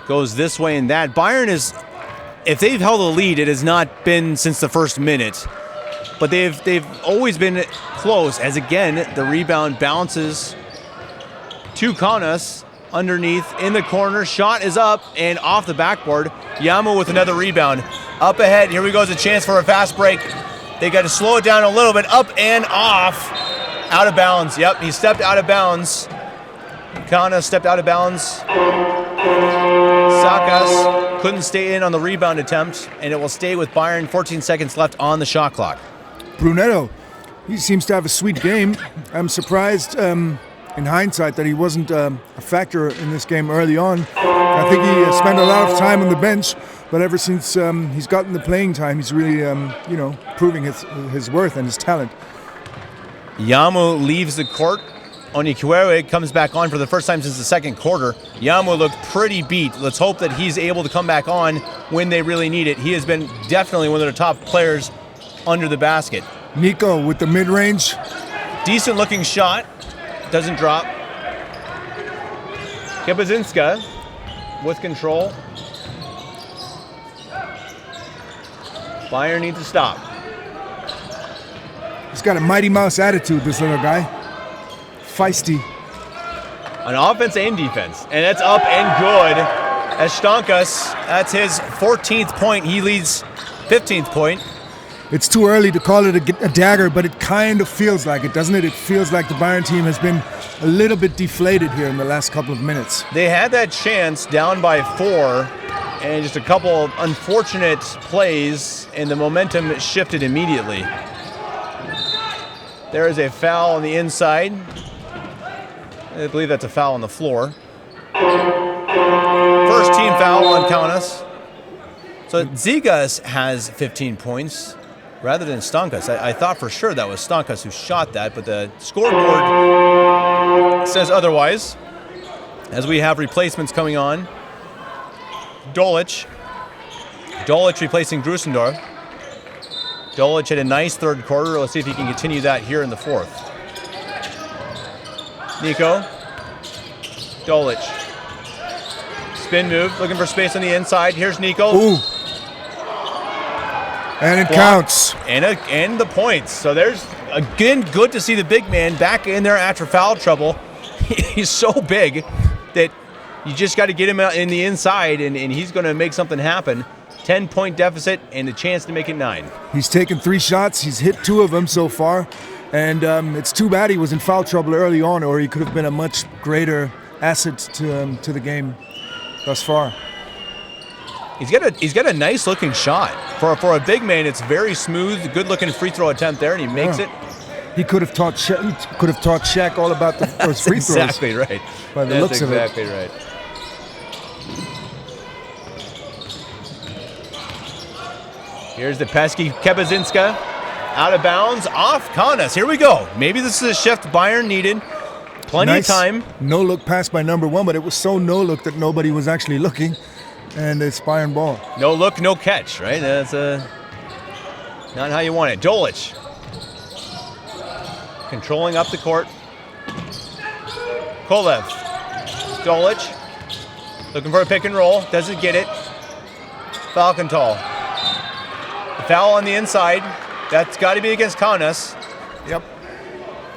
Goes this way and that. Bayern is, if they've held a lead, it has not been since the first minute. But they've always been close, as again, the rebound bounces to Kaunas underneath in the corner. Shot is up and off the backboard. Yamu with another rebound. Up ahead, here we go, is a chance for a fast break. They got to slow it down a little bit. Up and off. Out of bounds. Yep, he stepped out of bounds. Kaunas stepped out of bounds. Sakas couldn't stay in on the rebound attempt, and it will stay with Bayern. 14 seconds left on the shot clock. Brunetto, he seems to have a sweet game. I'm surprised in hindsight that he wasn't a factor in this game early on. I think he spent a lot of time on the bench, but ever since he's gotten the playing time, he's really proving his worth and his talent. Yamu leaves the court. Onikiwere comes back on for the first time since the second quarter. Yamu looked pretty beat. Let's hope that he's able to come back on when they really need it. He has been definitely one of the top players under the basket. Nico with the mid-range. Decent looking shot. Doesn't drop. Kepazinska with control. Bayern needs to stop. He's got a Mighty Mouse attitude, this little guy. Feisty. On offense and defense. And that's up and good. As Stankus, that's his 14th point. He leads 15th point. It's too early to call it a dagger, but it kind of feels like it, doesn't it? It feels like the Bayern team has been a little bit deflated here in the last couple of minutes. They had that chance down by 4, and just a couple of unfortunate plays, and the momentum shifted immediately. There is a foul on the inside. I believe that's a foul on the floor. First team foul on Kaunas. So Zigas has 15 points rather than Stankus. I thought for sure that was Stankus who shot that, but the scoreboard says otherwise. As we have replacements coming on. Dolic replacing Grusendorf. Dolic had a nice third quarter. Let's see if he can continue that here in the fourth. Nico. Dolic. Spin move, looking for space on the inside. Here's Nico. Ooh. And it counts. And the points. So there's, again, good to see the big man back in there after foul trouble. He's so big that you just got to get him out in the inside, and he's going to make something happen. 10-point deficit and a chance to make it 9. He's taken 3 shots. He's hit 2 of them so far. And it's too bad he was in foul trouble early on, or he could have been a much greater asset to the game thus far. He's got a nice looking shot. For a big man, it's very smooth, good looking free throw attempt there, and he makes it. He could have taught Shaq all about those free throws. Exactly right. By the looks of it. That's exactly right. Here's the pesky Kepazinska. Out of bounds, off Kaunas. Here we go. Maybe this is a shift Bayern needed. Plenty of time. No look pass by number 1, but it was so no look that nobody was actually looking. And it's Bayern ball. No look, no catch, right? That's not how you want it. Dolic. Controlling up the court. Kolev. Dolic. Looking for a pick and roll. Doesn't get it. Falkenthal. Foul on the inside. That's got to be against Kaunas. Yep.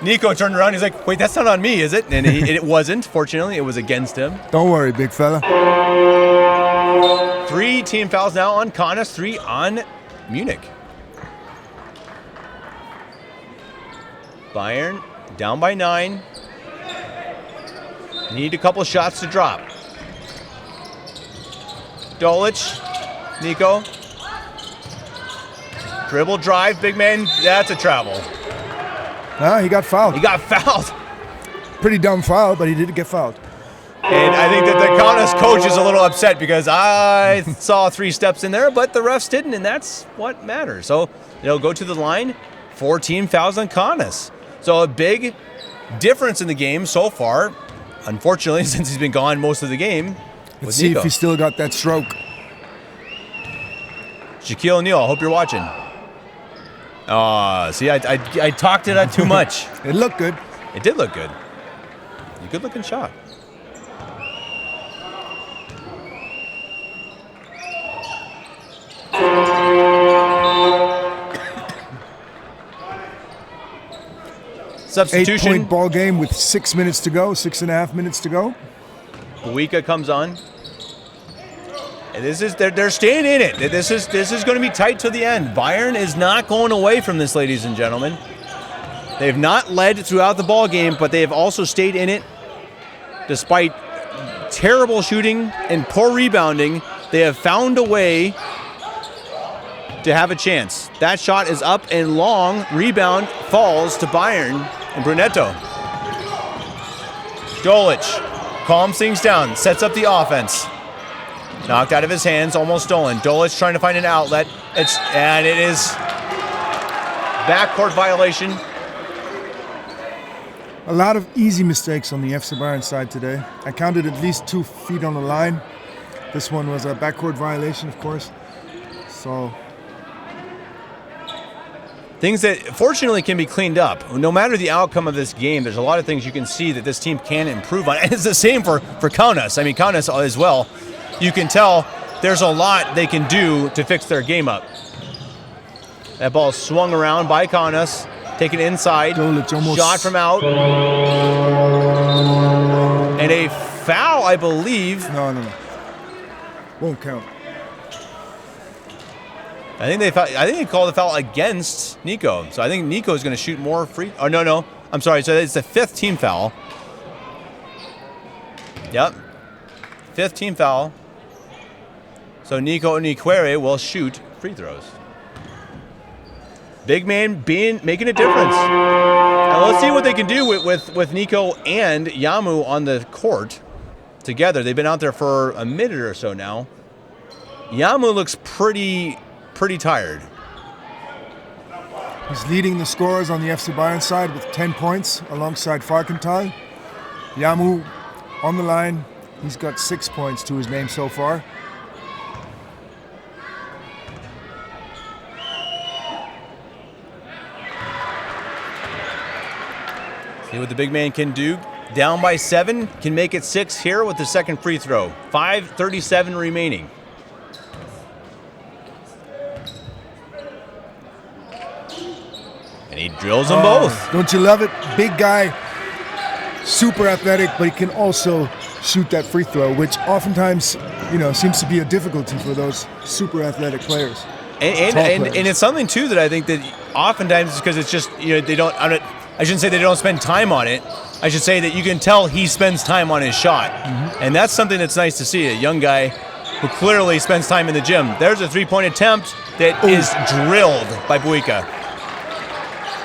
Nico turned around. He's like, wait, that's not on me, is it? And it wasn't. Fortunately, it was against him. Don't worry, big fella. 3 team fouls now on Kaunas, 3 on Munich. Bayern down by 9. Need a couple shots to drop. Dolic. Nico. Dribble drive, big man, that's a travel. He got fouled. He got fouled. Pretty dumb foul, but he did get fouled. And I think that the Kaunas coach is a little upset because I saw 3 steps in there, but the refs didn't, and that's what matters. So they'll go to the line, 4 team fouls on Kaunas. So a big difference in the game so far, unfortunately, since he's been gone most of the game. Let's see if he still got that stroke. Shaquille O'Neal, I hope you're watching. See, I talked it out too much. It looked good. It did look good. A good-looking shot. Substitution. 8-point ball game with 6 minutes to go, 6.5 minutes to go. Buika comes on. And they're staying in it. This is going to be tight to the end. Bayern is not going away from this, ladies and gentlemen. They've not led throughout the ball game, but they have also stayed in it. Despite terrible shooting and poor rebounding, they have found a way to have a chance. That shot is up and long. Rebound falls to Bayern and Brunetto. Dolic calms things down, sets up the offense. Knocked out of his hands, almost stolen. Dolic trying to find an outlet. And it is backcourt violation. A lot of easy mistakes on the FC Bayern side today. I counted at least 2 feet on the line. This one was a backcourt violation, of course. So things that fortunately can be cleaned up. No matter the outcome of this game, there's a lot of things you can see that this team can improve on. And it's the same for Kaunas. I mean, Kaunas as well. You can tell there's a lot they can do to fix their game up. That ball swung around by Kaunas, taken inside, shot from out. And a foul, I believe. No. Won't count. I think they called the foul against Nico. So I think Nico is going to shoot more free. Oh, no. I'm sorry. So it's the 5th team foul. Yep. 5th team foul. So Nico Niquere will shoot free throws. Big man making a difference. Now let's see what they can do with Nico and Yamu on the court together. They've been out there for a minute or so now. Yamu looks pretty tired. He's leading the scorers on the FC Bayern side with 10 points alongside Farkenthal. Yamu on the line. He's got 6 points to his name so far. See what the big man can do. Down by 7, can make it 6 here with the second free throw. 5:37 remaining. And he drills them both. Don't you love it? Big guy, super athletic, but he can also shoot that free throw, which oftentimes, seems to be a difficulty for those super athletic players. And it's something too that I think that oftentimes is because it's just they don't. I shouldn't say they don't spend time on it. I should say that you can tell he spends time on his shot, and that's something that's nice to see. A young guy who clearly spends time in the gym. There's a 3-point attempt that is drilled by Buika.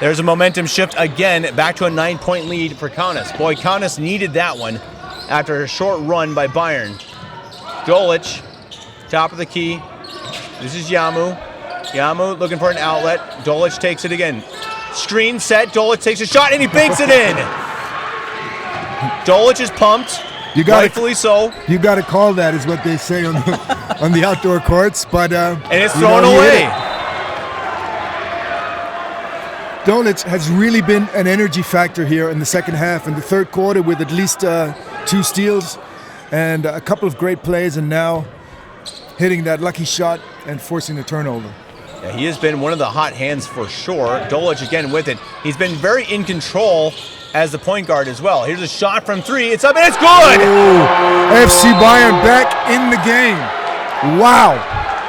There's a momentum shift again, back to a 9-point lead for Kaunas. Boy, Kaunas needed that one after a short run by Bayern. Dolic, top of the key. This is Yamu. Yamu looking for an outlet. Dolic takes it again. Screen set. Dolic takes a shot and he banks it in. Dolic is pumped. Rightfully so. You got to call that, is what they say on the outdoor courts. But and it's thrown away. Dolic has really been an energy factor here in the second half. In the third quarter with at least 2 steals and a couple of great plays, and now hitting that lucky shot and forcing the turnover. Yeah, he has been one of the hot hands for sure. Dolic again with it. He's been very in control as the point guard as well. Here's a shot from 3. It's up and it's good! Ooh, FC Bayern back in the game. Wow.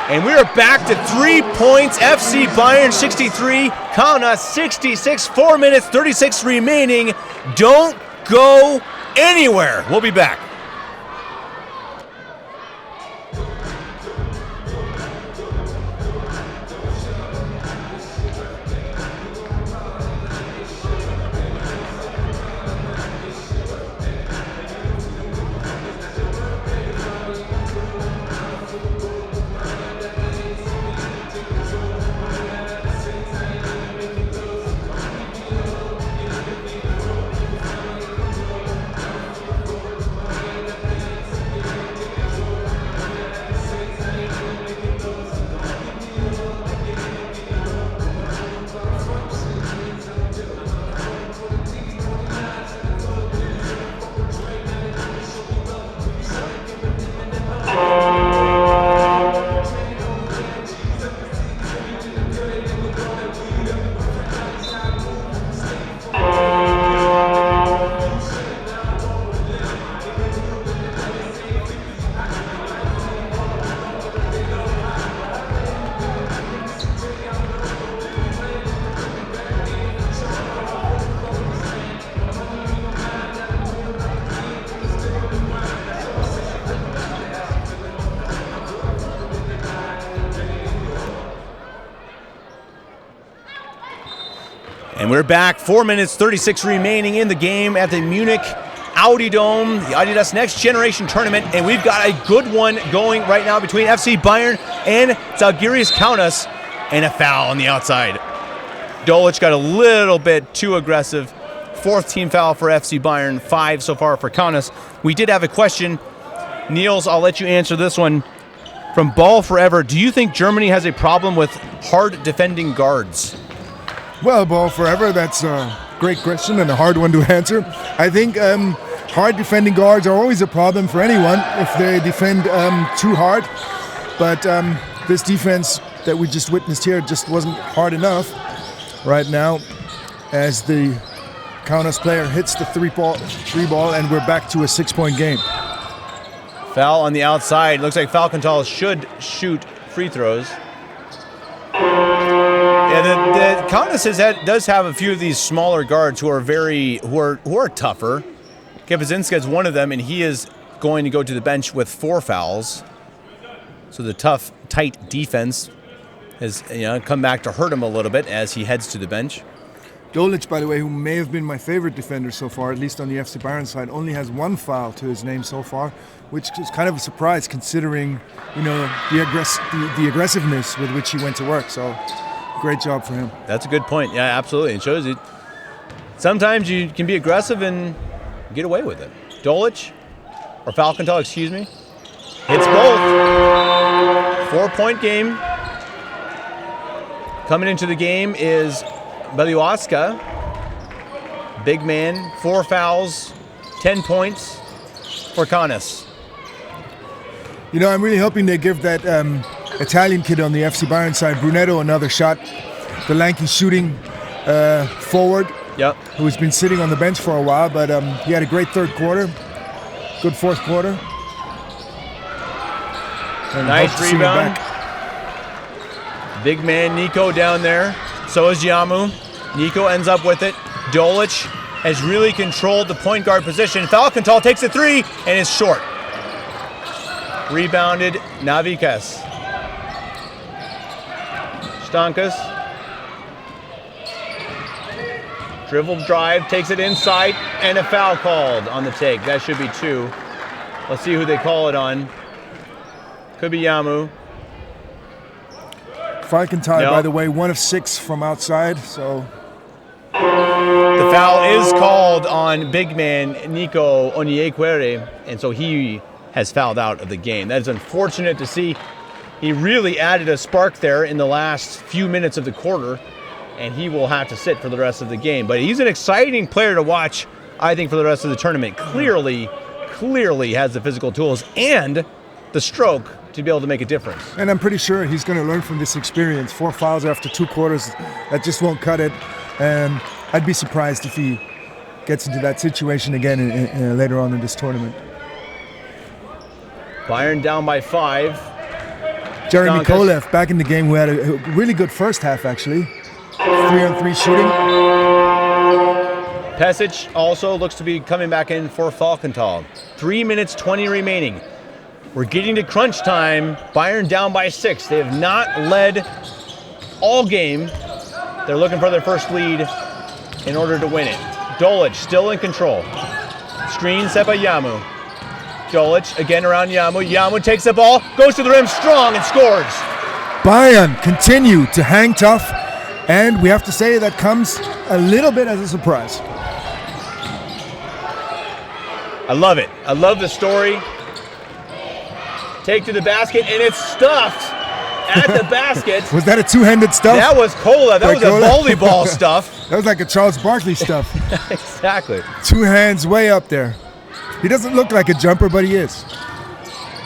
And we are back to 3 points. FC Bayern 63, Kaunas 66, 4 minutes, 36 remaining. Don't go anywhere. We'll be back. And we're back. 4 minutes, 36 remaining in the game at the Munich Audi Dome, the Adidas Next Generation Tournament. And we've got a good one going right now between FC Bayern and Zalgiris Kaunas. And a foul on the outside. Dolic got a little bit too aggressive. 4th team foul for FC Bayern, 5 so far for Kaunas. We did have a question. Niels, I'll let you answer this one. From Ball Forever, do you think Germany has a problem with hard defending guards? Well, Ball Forever, that's a great question and a hard one to answer. I think hard defending guards are always a problem for anyone if they defend too hard. But this defense that we just witnessed here just wasn't hard enough right now as the Kaunas player hits the three ball, and we're back to a 6-point game. Foul on the outside. Looks like Falkenthal should shoot free throws. Yeah, the Kaunas does have a few of these smaller guards who are tougher. Kepazinska is one of them, and he is going to go to the bench with 4 fouls. So the tough, tight defense has come back to hurt him a little bit as he heads to the bench. Dolic, by the way, who may have been my favorite defender so far, at least on the FC Bayern side, only has 1 foul to his name so far, which is kind of a surprise considering, the aggressiveness with which he went to work. So, great job for him. That's a good point. Yeah, absolutely. It shows you sometimes you can be aggressive and get away with it. Dolic, or Falkenthal, excuse me, hits both. 4-point game. Coming into the game is Beliwaska, big man, 4 fouls, 10 points for Kaunas. I'm really hoping they give that Italian kid on the FC Bayern side, Brunetto, another shot. The lanky shooting forward, who's been sitting on the bench for a while, but he had a great 3rd quarter, good 4th quarter. And nice rebound. Big man Nico down there. So is Yamu. Nico ends up with it. Dolic has really controlled the point guard position. Falkenthal takes a 3 and is short. Rebounded Navikas. Stankas. Dribble drive, takes it inside, and a foul called on the take. That should be 2. Let's see who they call it on. Could be Yamu. Falkenthal, by the way, 1 of 6 from outside, so. The foul is called on big man Nico Onyekwere, and so he has fouled out of the game. That is unfortunate to see. He really added a spark there in the last few minutes of the quarter, and he will have to sit for the rest of the game. But he's an exciting player to watch, I think, for the rest of the tournament. Clearly has the physical tools and the stroke to be able to make a difference. And I'm pretty sure he's going to learn from this experience. 4 fouls after 2 quarters, that just won't cut it. And I'd be surprised if he gets into that situation again later on in this tournament. Bayern down by 5. Jeremy Kolev back in the game, who had a really good first half, actually. 3-on-3 shooting. Pesic also looks to be coming back in for Falkenthal. 3 minutes 20 remaining. We're getting to crunch time. Bayern down by 6. They have not led all game. They're looking for their first lead in order to win it. Dolic still in control. Screen set by Yamu. Dolic again around Yamu. Yamu takes the ball, goes to the rim strong and scores. Bayern continue to hang tough, and we have to say that comes a little bit as a surprise. I love it. I love the story. Take to the basket, and it's stuffed at the basket. Was that a 2-handed stuff? That was Kola. That was a volleyball stuff. That was like a Charles Barkley stuff. Exactly. 2 hands way up there. He doesn't look like a jumper, but he is.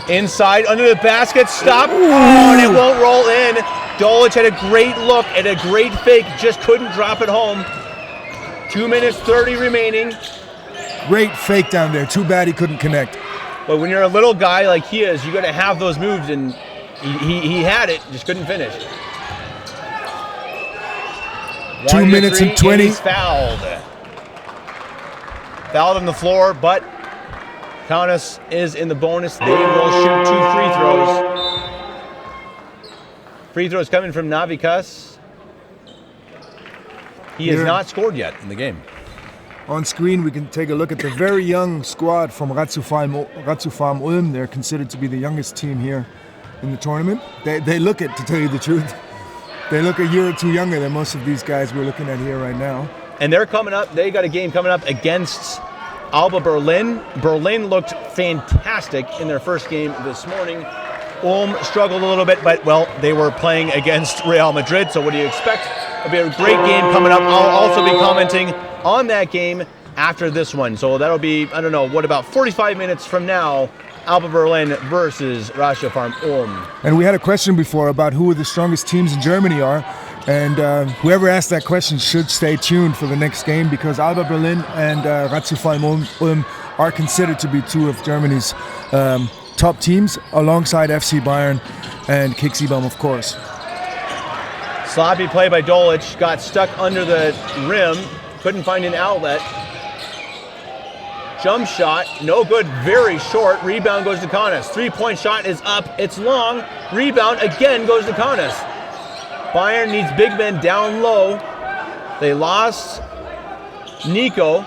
Inside, under the basket, stop. Oh, and it won't roll in. Dolic had a great look and a great fake, just couldn't drop it home. 2 minutes 30 remaining. Great fake down there. Too bad he couldn't connect. But when you're a little guy like he is, you got to have those moves, and he had it, just couldn't finish. 2 minutes and 20. He's fouled. Fouled on the floor, but Kaunas is in the bonus. They will shoot 2 free throws. Free throws coming from Navikas. He has Here not scored yet in the game. on screen, we can take a look at the very young squad from Ratiofarm Ulm. They're considered to be the youngest team here in the tournament. They look it, to tell you the truth. They look a year or two younger than most of these guys we're looking at here right now. And they're coming up. They got a game coming up against Alba Berlin. Berlin looked fantastic in their first game this morning. Ulm struggled a little bit, but, well, they were playing against Real Madrid, so what do you expect? It'll be a great game coming up. I'll also be commenting on that game after this one. So that'll be, I don't know, what, about 45 minutes from now, Alba Berlin versus Ratiofarm Ulm. And we had a question before about who the strongest teams in Germany are. And whoever asked that question should stay tuned for the next game, because Alba Berlin and Ratiofarm Ulm are considered to be two of Germany's top teams, alongside FC Bayern and Kicksebaum, of course. Sloppy play by Dolic, got stuck under the rim, couldn't find an outlet. Jump shot, no good, very short. Rebound goes to Kaunas. Three-point shot is up, it's long. Rebound again goes to Kaunas. Bayern needs big men down low. They lost Nico,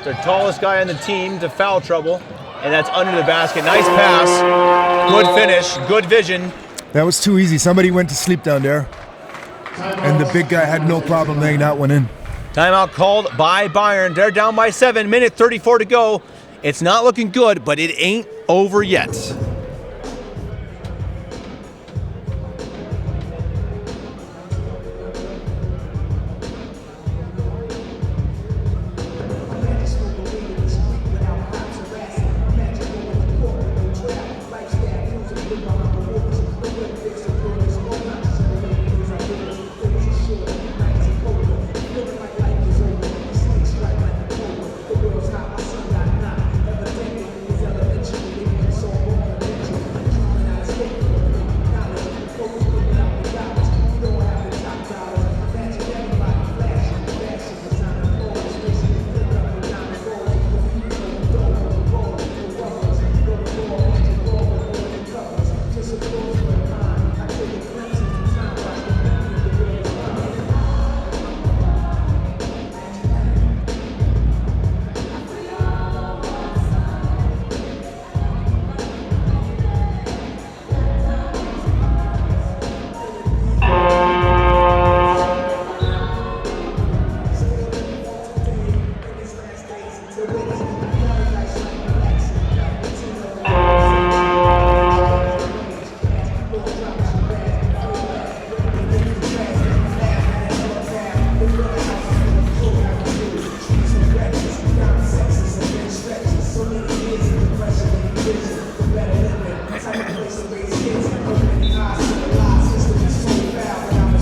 their tallest guy on the team, to foul trouble, and that's under the basket. Nice pass, good finish, good vision. That was too easy. Somebody went to sleep down there, and the big guy had no problem laying that one in. Timeout called by Bayern. They're down by 7, minute 34 to go. It's not looking good, but it ain't over yet.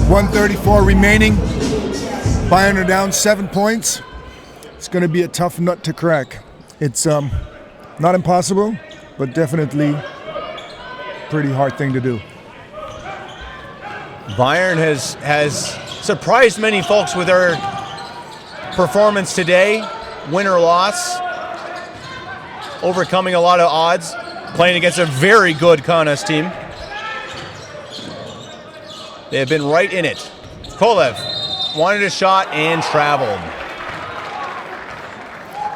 .34 remaining. Bayern are down 7 points. It's going to be a tough nut to crack. It's not impossible, but definitely pretty hard thing to do. Bayern has surprised many folks with their performance today. Win or loss. Overcoming a lot of odds. Playing against a very good Kaunas team. They have been right in it. Kolev wanted a shot and traveled.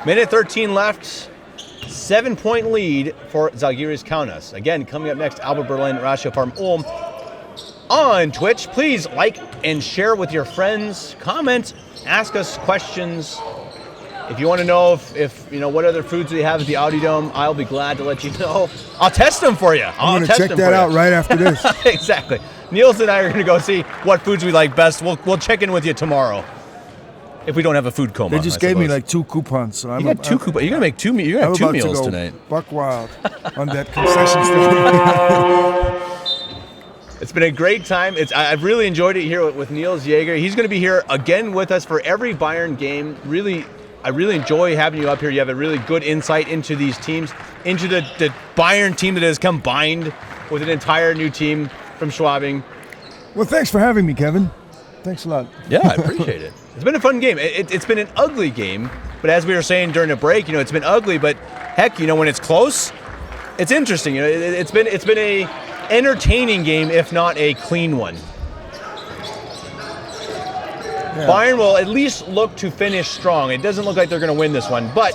Minute 13 left. 7-point lead for Zalgiris Kaunas. Again, coming up next, Alba Berlin, Ratiofarm Ulm. On Twitch, please like and share with your friends. Comment, ask us questions. If you want to know if you know what other foods we have at the Audi Dome, I'll be glad to let you know. I'll test them for you. I'm going to check that out right after this. Exactly. Niels and I are going to go see what foods we like best. We'll check in with you tomorrow. If we don't have a food coma. They just gave me like 2 coupons. So you got 2 coupons. You're going to make 2 You're going to have 2 meals tonight. Buck wild on that concession stand. It's been a great time. I've really enjoyed it here with Niels Jaeger. He's going to be here again with us for every Bayern game. I really enjoy having you up here. You have a really good insight into these teams, into the Bayern team that has combined with an entire new team from Schwabing. Well, thanks for having me, Kevin. Thanks a lot. Yeah, I appreciate it. It's been a fun game. It's been an ugly game, but as we were saying during the break, it's been ugly, but heck, when it's close, it's interesting. It's been a entertaining game, if not a clean one. Bayern will at least look to finish strong. It doesn't look like they're going to win this one, but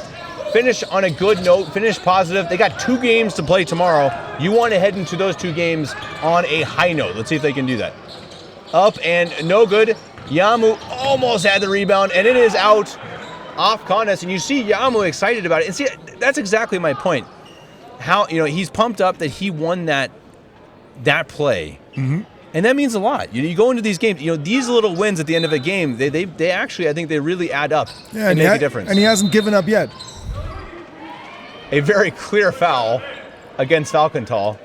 finish on a good note, finish positive. They got 2 games to play tomorrow. You want to head into those 2 games on a high note. Let's see if they can do that. Up and no good. Yamu almost had the rebound, and it is out off Kaunas. And you see Yamu excited about it. And see, that's exactly my point. How, he's pumped up that he won that play. Mm-hmm. And that means a lot. You go into these games, these little wins at the end of a game, they actually, I think they really add up and make a difference. And he hasn't given up yet. A very clear foul against Falkenthal.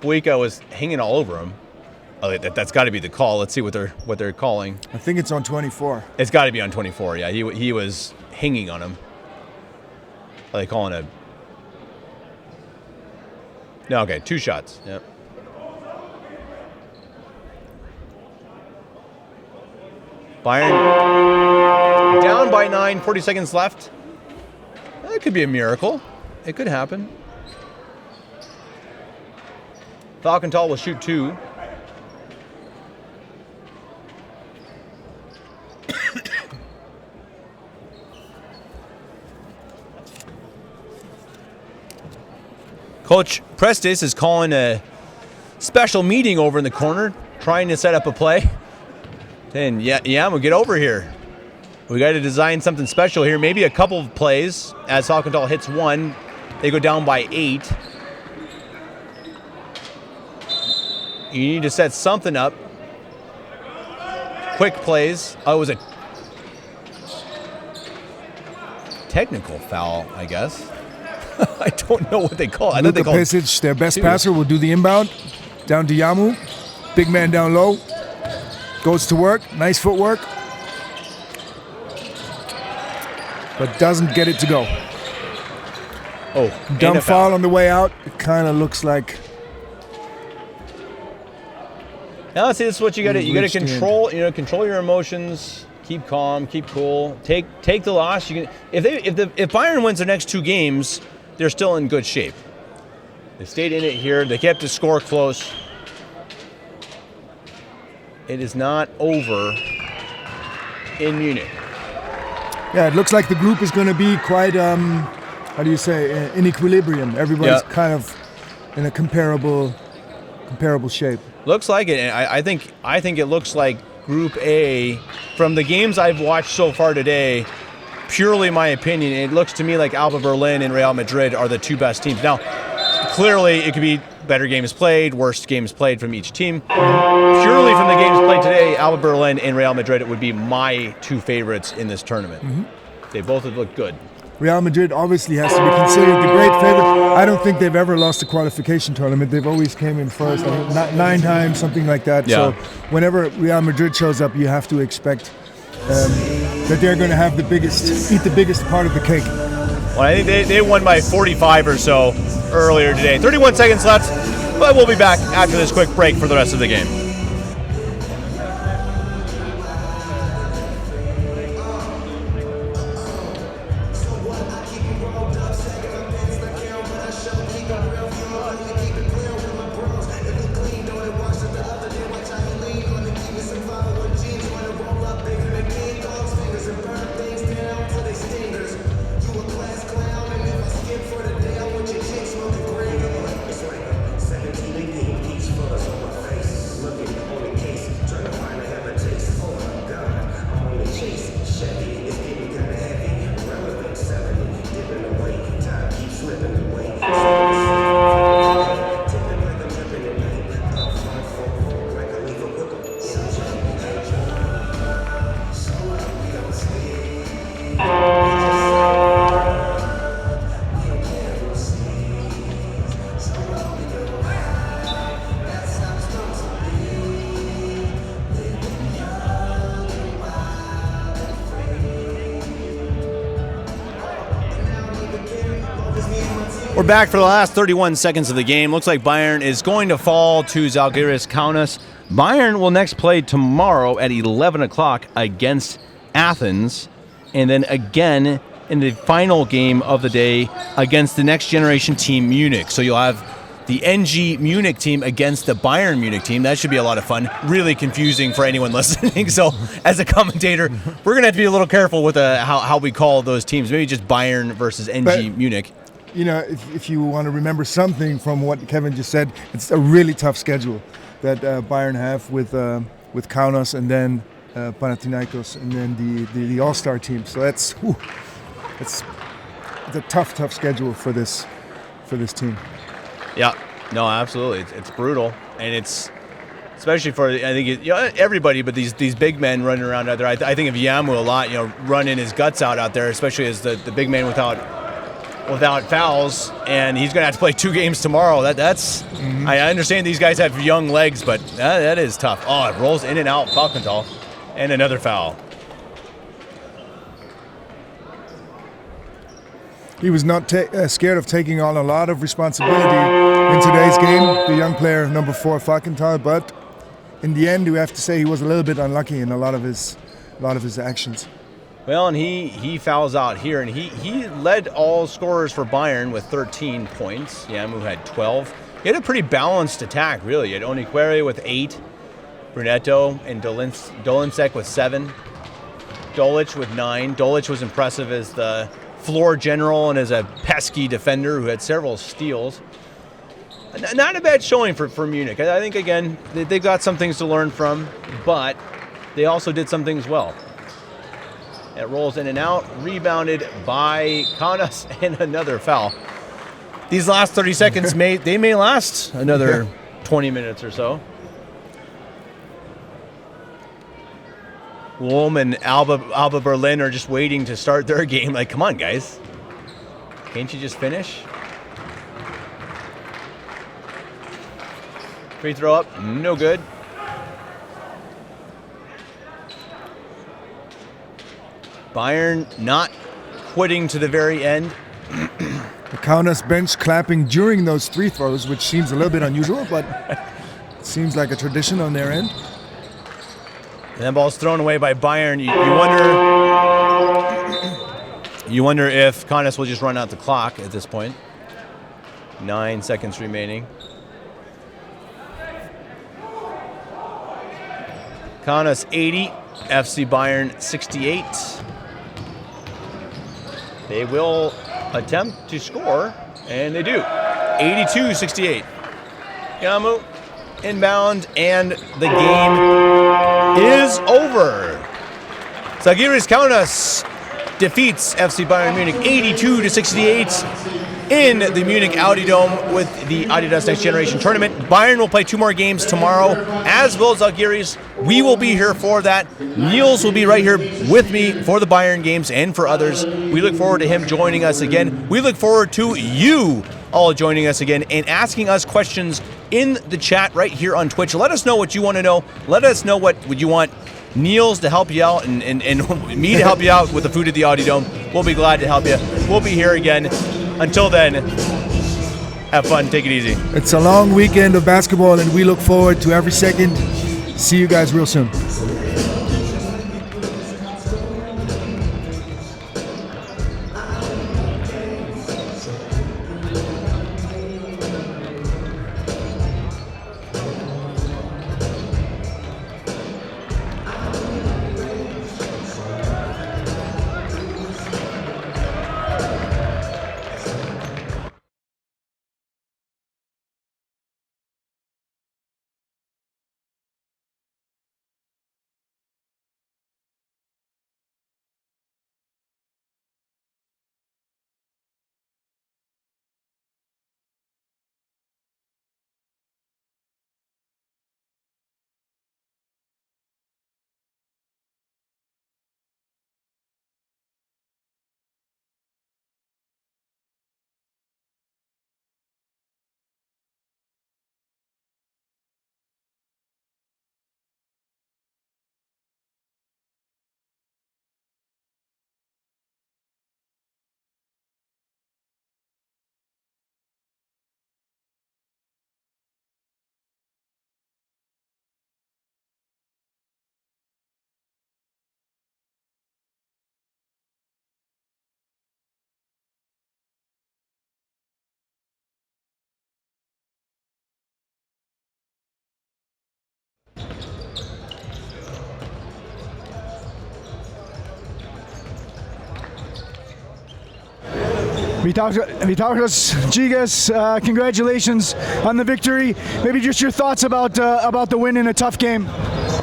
Buika was hanging all over him. Oh, that's got to be the call. Let's see what they're calling. I think it's on 24. It's got to be on 24. Yeah, he was hanging on him. Are they calling a? No, okay, 2 shots. Yep. Bayern down by 9, 40 seconds left. That could be a miracle. It could happen. Falkenthal will shoot 2. Coach Prestis is calling a special meeting over in the corner, trying to set up a play. And we'll get over here. We got to design something special here. Maybe a couple of plays as Falkenthal hits 1. They go down by 8. You need to set something up. Quick plays. Oh, it was a technical foul, I guess. I don't know what they call it. Luka Pesic, their best passer, will do the inbound. Down to Yamu. Big man down low. Goes to work. Nice footwork. But doesn't get it to go. Oh, dumb foul on the way out. It kind of looks like. Now, see, this is what you got to. You got to control. Control your emotions. Keep calm. Keep cool. Take the loss. You can. If Bayern wins their next 2 games, they're still in good shape. They stayed in it here. They kept the score close. It is not over in Munich. Yeah, it looks like the group is going to be quite, in equilibrium. Everybody's kind of in a comparable shape. Looks like it. And I think it looks like Group A, from the games I've watched so far today, purely my opinion, it looks to me like Alba Berlin and Real Madrid are the 2 best teams. Now, clearly it could be better games played, worse games played from each team. Purely from the games played today, Alba Berlin and Real Madrid would be my 2 favorites in this tournament. Mm-hmm. They both have looked good. Real Madrid obviously has to be considered the great favorite. I don't think they've ever lost a qualification tournament. They've always came in first, 9 times, something like that. Yeah. So whenever Real Madrid shows up, you have to expect that they're going to have eat the biggest part of the cake. Well, I think they won by 45 or so earlier today. 31 seconds left, but we'll be back after this quick break for the rest of the game. We're back for the last 31 seconds of the game. Looks like Bayern is going to fall to Zalgiris Kaunas. Bayern will next play tomorrow at 11 o'clock against Athens, and then again in the final game of the day against the next generation team, Munich. So you'll have the NG Munich team against the Bayern Munich team. That should be a lot of fun. Really confusing for anyone listening. So as a commentator, we're going to have to be a little careful with how we call those teams. Maybe just Bayern versus NG Munich. You know, if you want to remember something from what Kevin just said, it's a really tough schedule that Bayern have with Kaunas and then Panathinaikos and then the All-Star team. So it's a tough schedule for this team. Yeah, no, absolutely. It's brutal, and it's especially for, I think, everybody, but these big men running around out there. I think of Yamu a lot, running his guts out there, especially as the big man without fouls, and he's going to have to play 2 games tomorrow. That's I understand these guys have young legs, but that is tough. Oh, it rolls in and out, Falkenthal, and another foul. He was not scared of taking on a lot of responsibility in today's game, the young player number 4, Falkenthal, but in the end, we have to say he was a little bit unlucky in a lot of his actions. Well, and he fouls out here, and he led all scorers for Bayern with 13 points. Yamu had 12. He had a pretty balanced attack, really. He had Oniquere with 8, Brunetto and Dolinsek with 7, Dolic with 9. Dolic was impressive as the floor general and as a pesky defender who had several steals. Not a bad showing for Munich. I think, again, they've got some things to learn from, but they also did some things well. It rolls in and out, rebounded by Kaunas, and another foul. These last 30 seconds may last another 20 minutes or so. Ulm and Alba Berlin are just waiting to start their game. Like, come on, guys. Can't you just finish? Free throw up, no good. Bayern not quitting to the very end. The Kaunas bench clapping during those free throws, which seems a little bit unusual, but it seems like a tradition on their end. And that ball's thrown away by Bayern. You wonder if Kaunas will just run out the clock at this point. 9 seconds remaining. Kaunas 80, FC Bayern 68. They will attempt to score, and they do. 82-68. Yamu inbound, and the game is over. Zalgiris Kaunas defeats FC Bayern Munich 82-68 in the Munich Audi Dome with the Adidas Next Generation Tournament. Bayern will play 2 more games tomorrow, as will Zalgiris. We will be here for that. Niels will be right here with me for the Bayern games and for others. We look forward to him joining us again. We look forward to you all joining us again and asking us questions in the chat right here on Twitch. Let us know what you want to know. Let us know what you want Niels to help you out and me to help you out with the food at the Audi Dome. We'll be glad to help you. We'll be here again. Until then, have fun. Take it easy. It's a long weekend of basketball, and we look forward to every second. See you guys real soon. Vitalijos Gigas, congratulations on the victory. Maybe just your thoughts about the win in a tough game.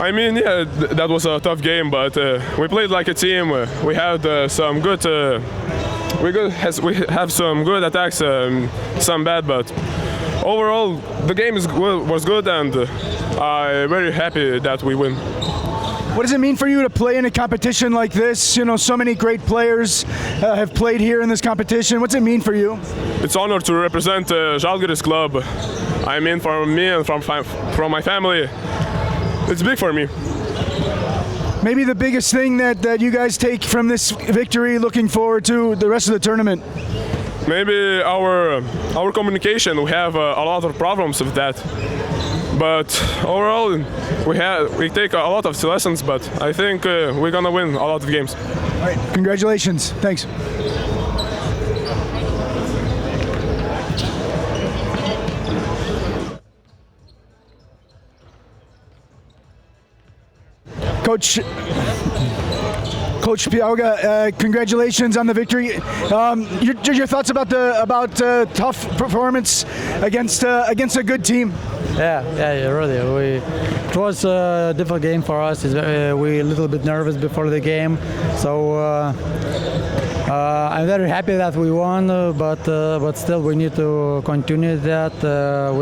I mean, yeah, that was a tough game, but we played like a team. We had some good. We have some good attacks, some bad, but overall the game was good, and I'm very happy that we win. What does it mean for you to play in a competition like this? You know, so many great players have played here in this competition. What's it mean for you? It's an honor to represent Zalgiris club. I mean, for me and from my family, it's big for me. Maybe the biggest thing that you guys take from this victory, looking forward to the rest of the tournament? Maybe our communication. We have a lot of problems with that. But overall, we take a lot of lessons, but I think we're gonna win a lot of games. All right, congratulations. Thanks. Coach Piauga, congratulations on the victory. Your thoughts about the tough performance against a good team? Yeah, really. It was a difficult game for us. We were a little bit nervous before the game, so I'm very happy that we won. But still, we need to continue that. We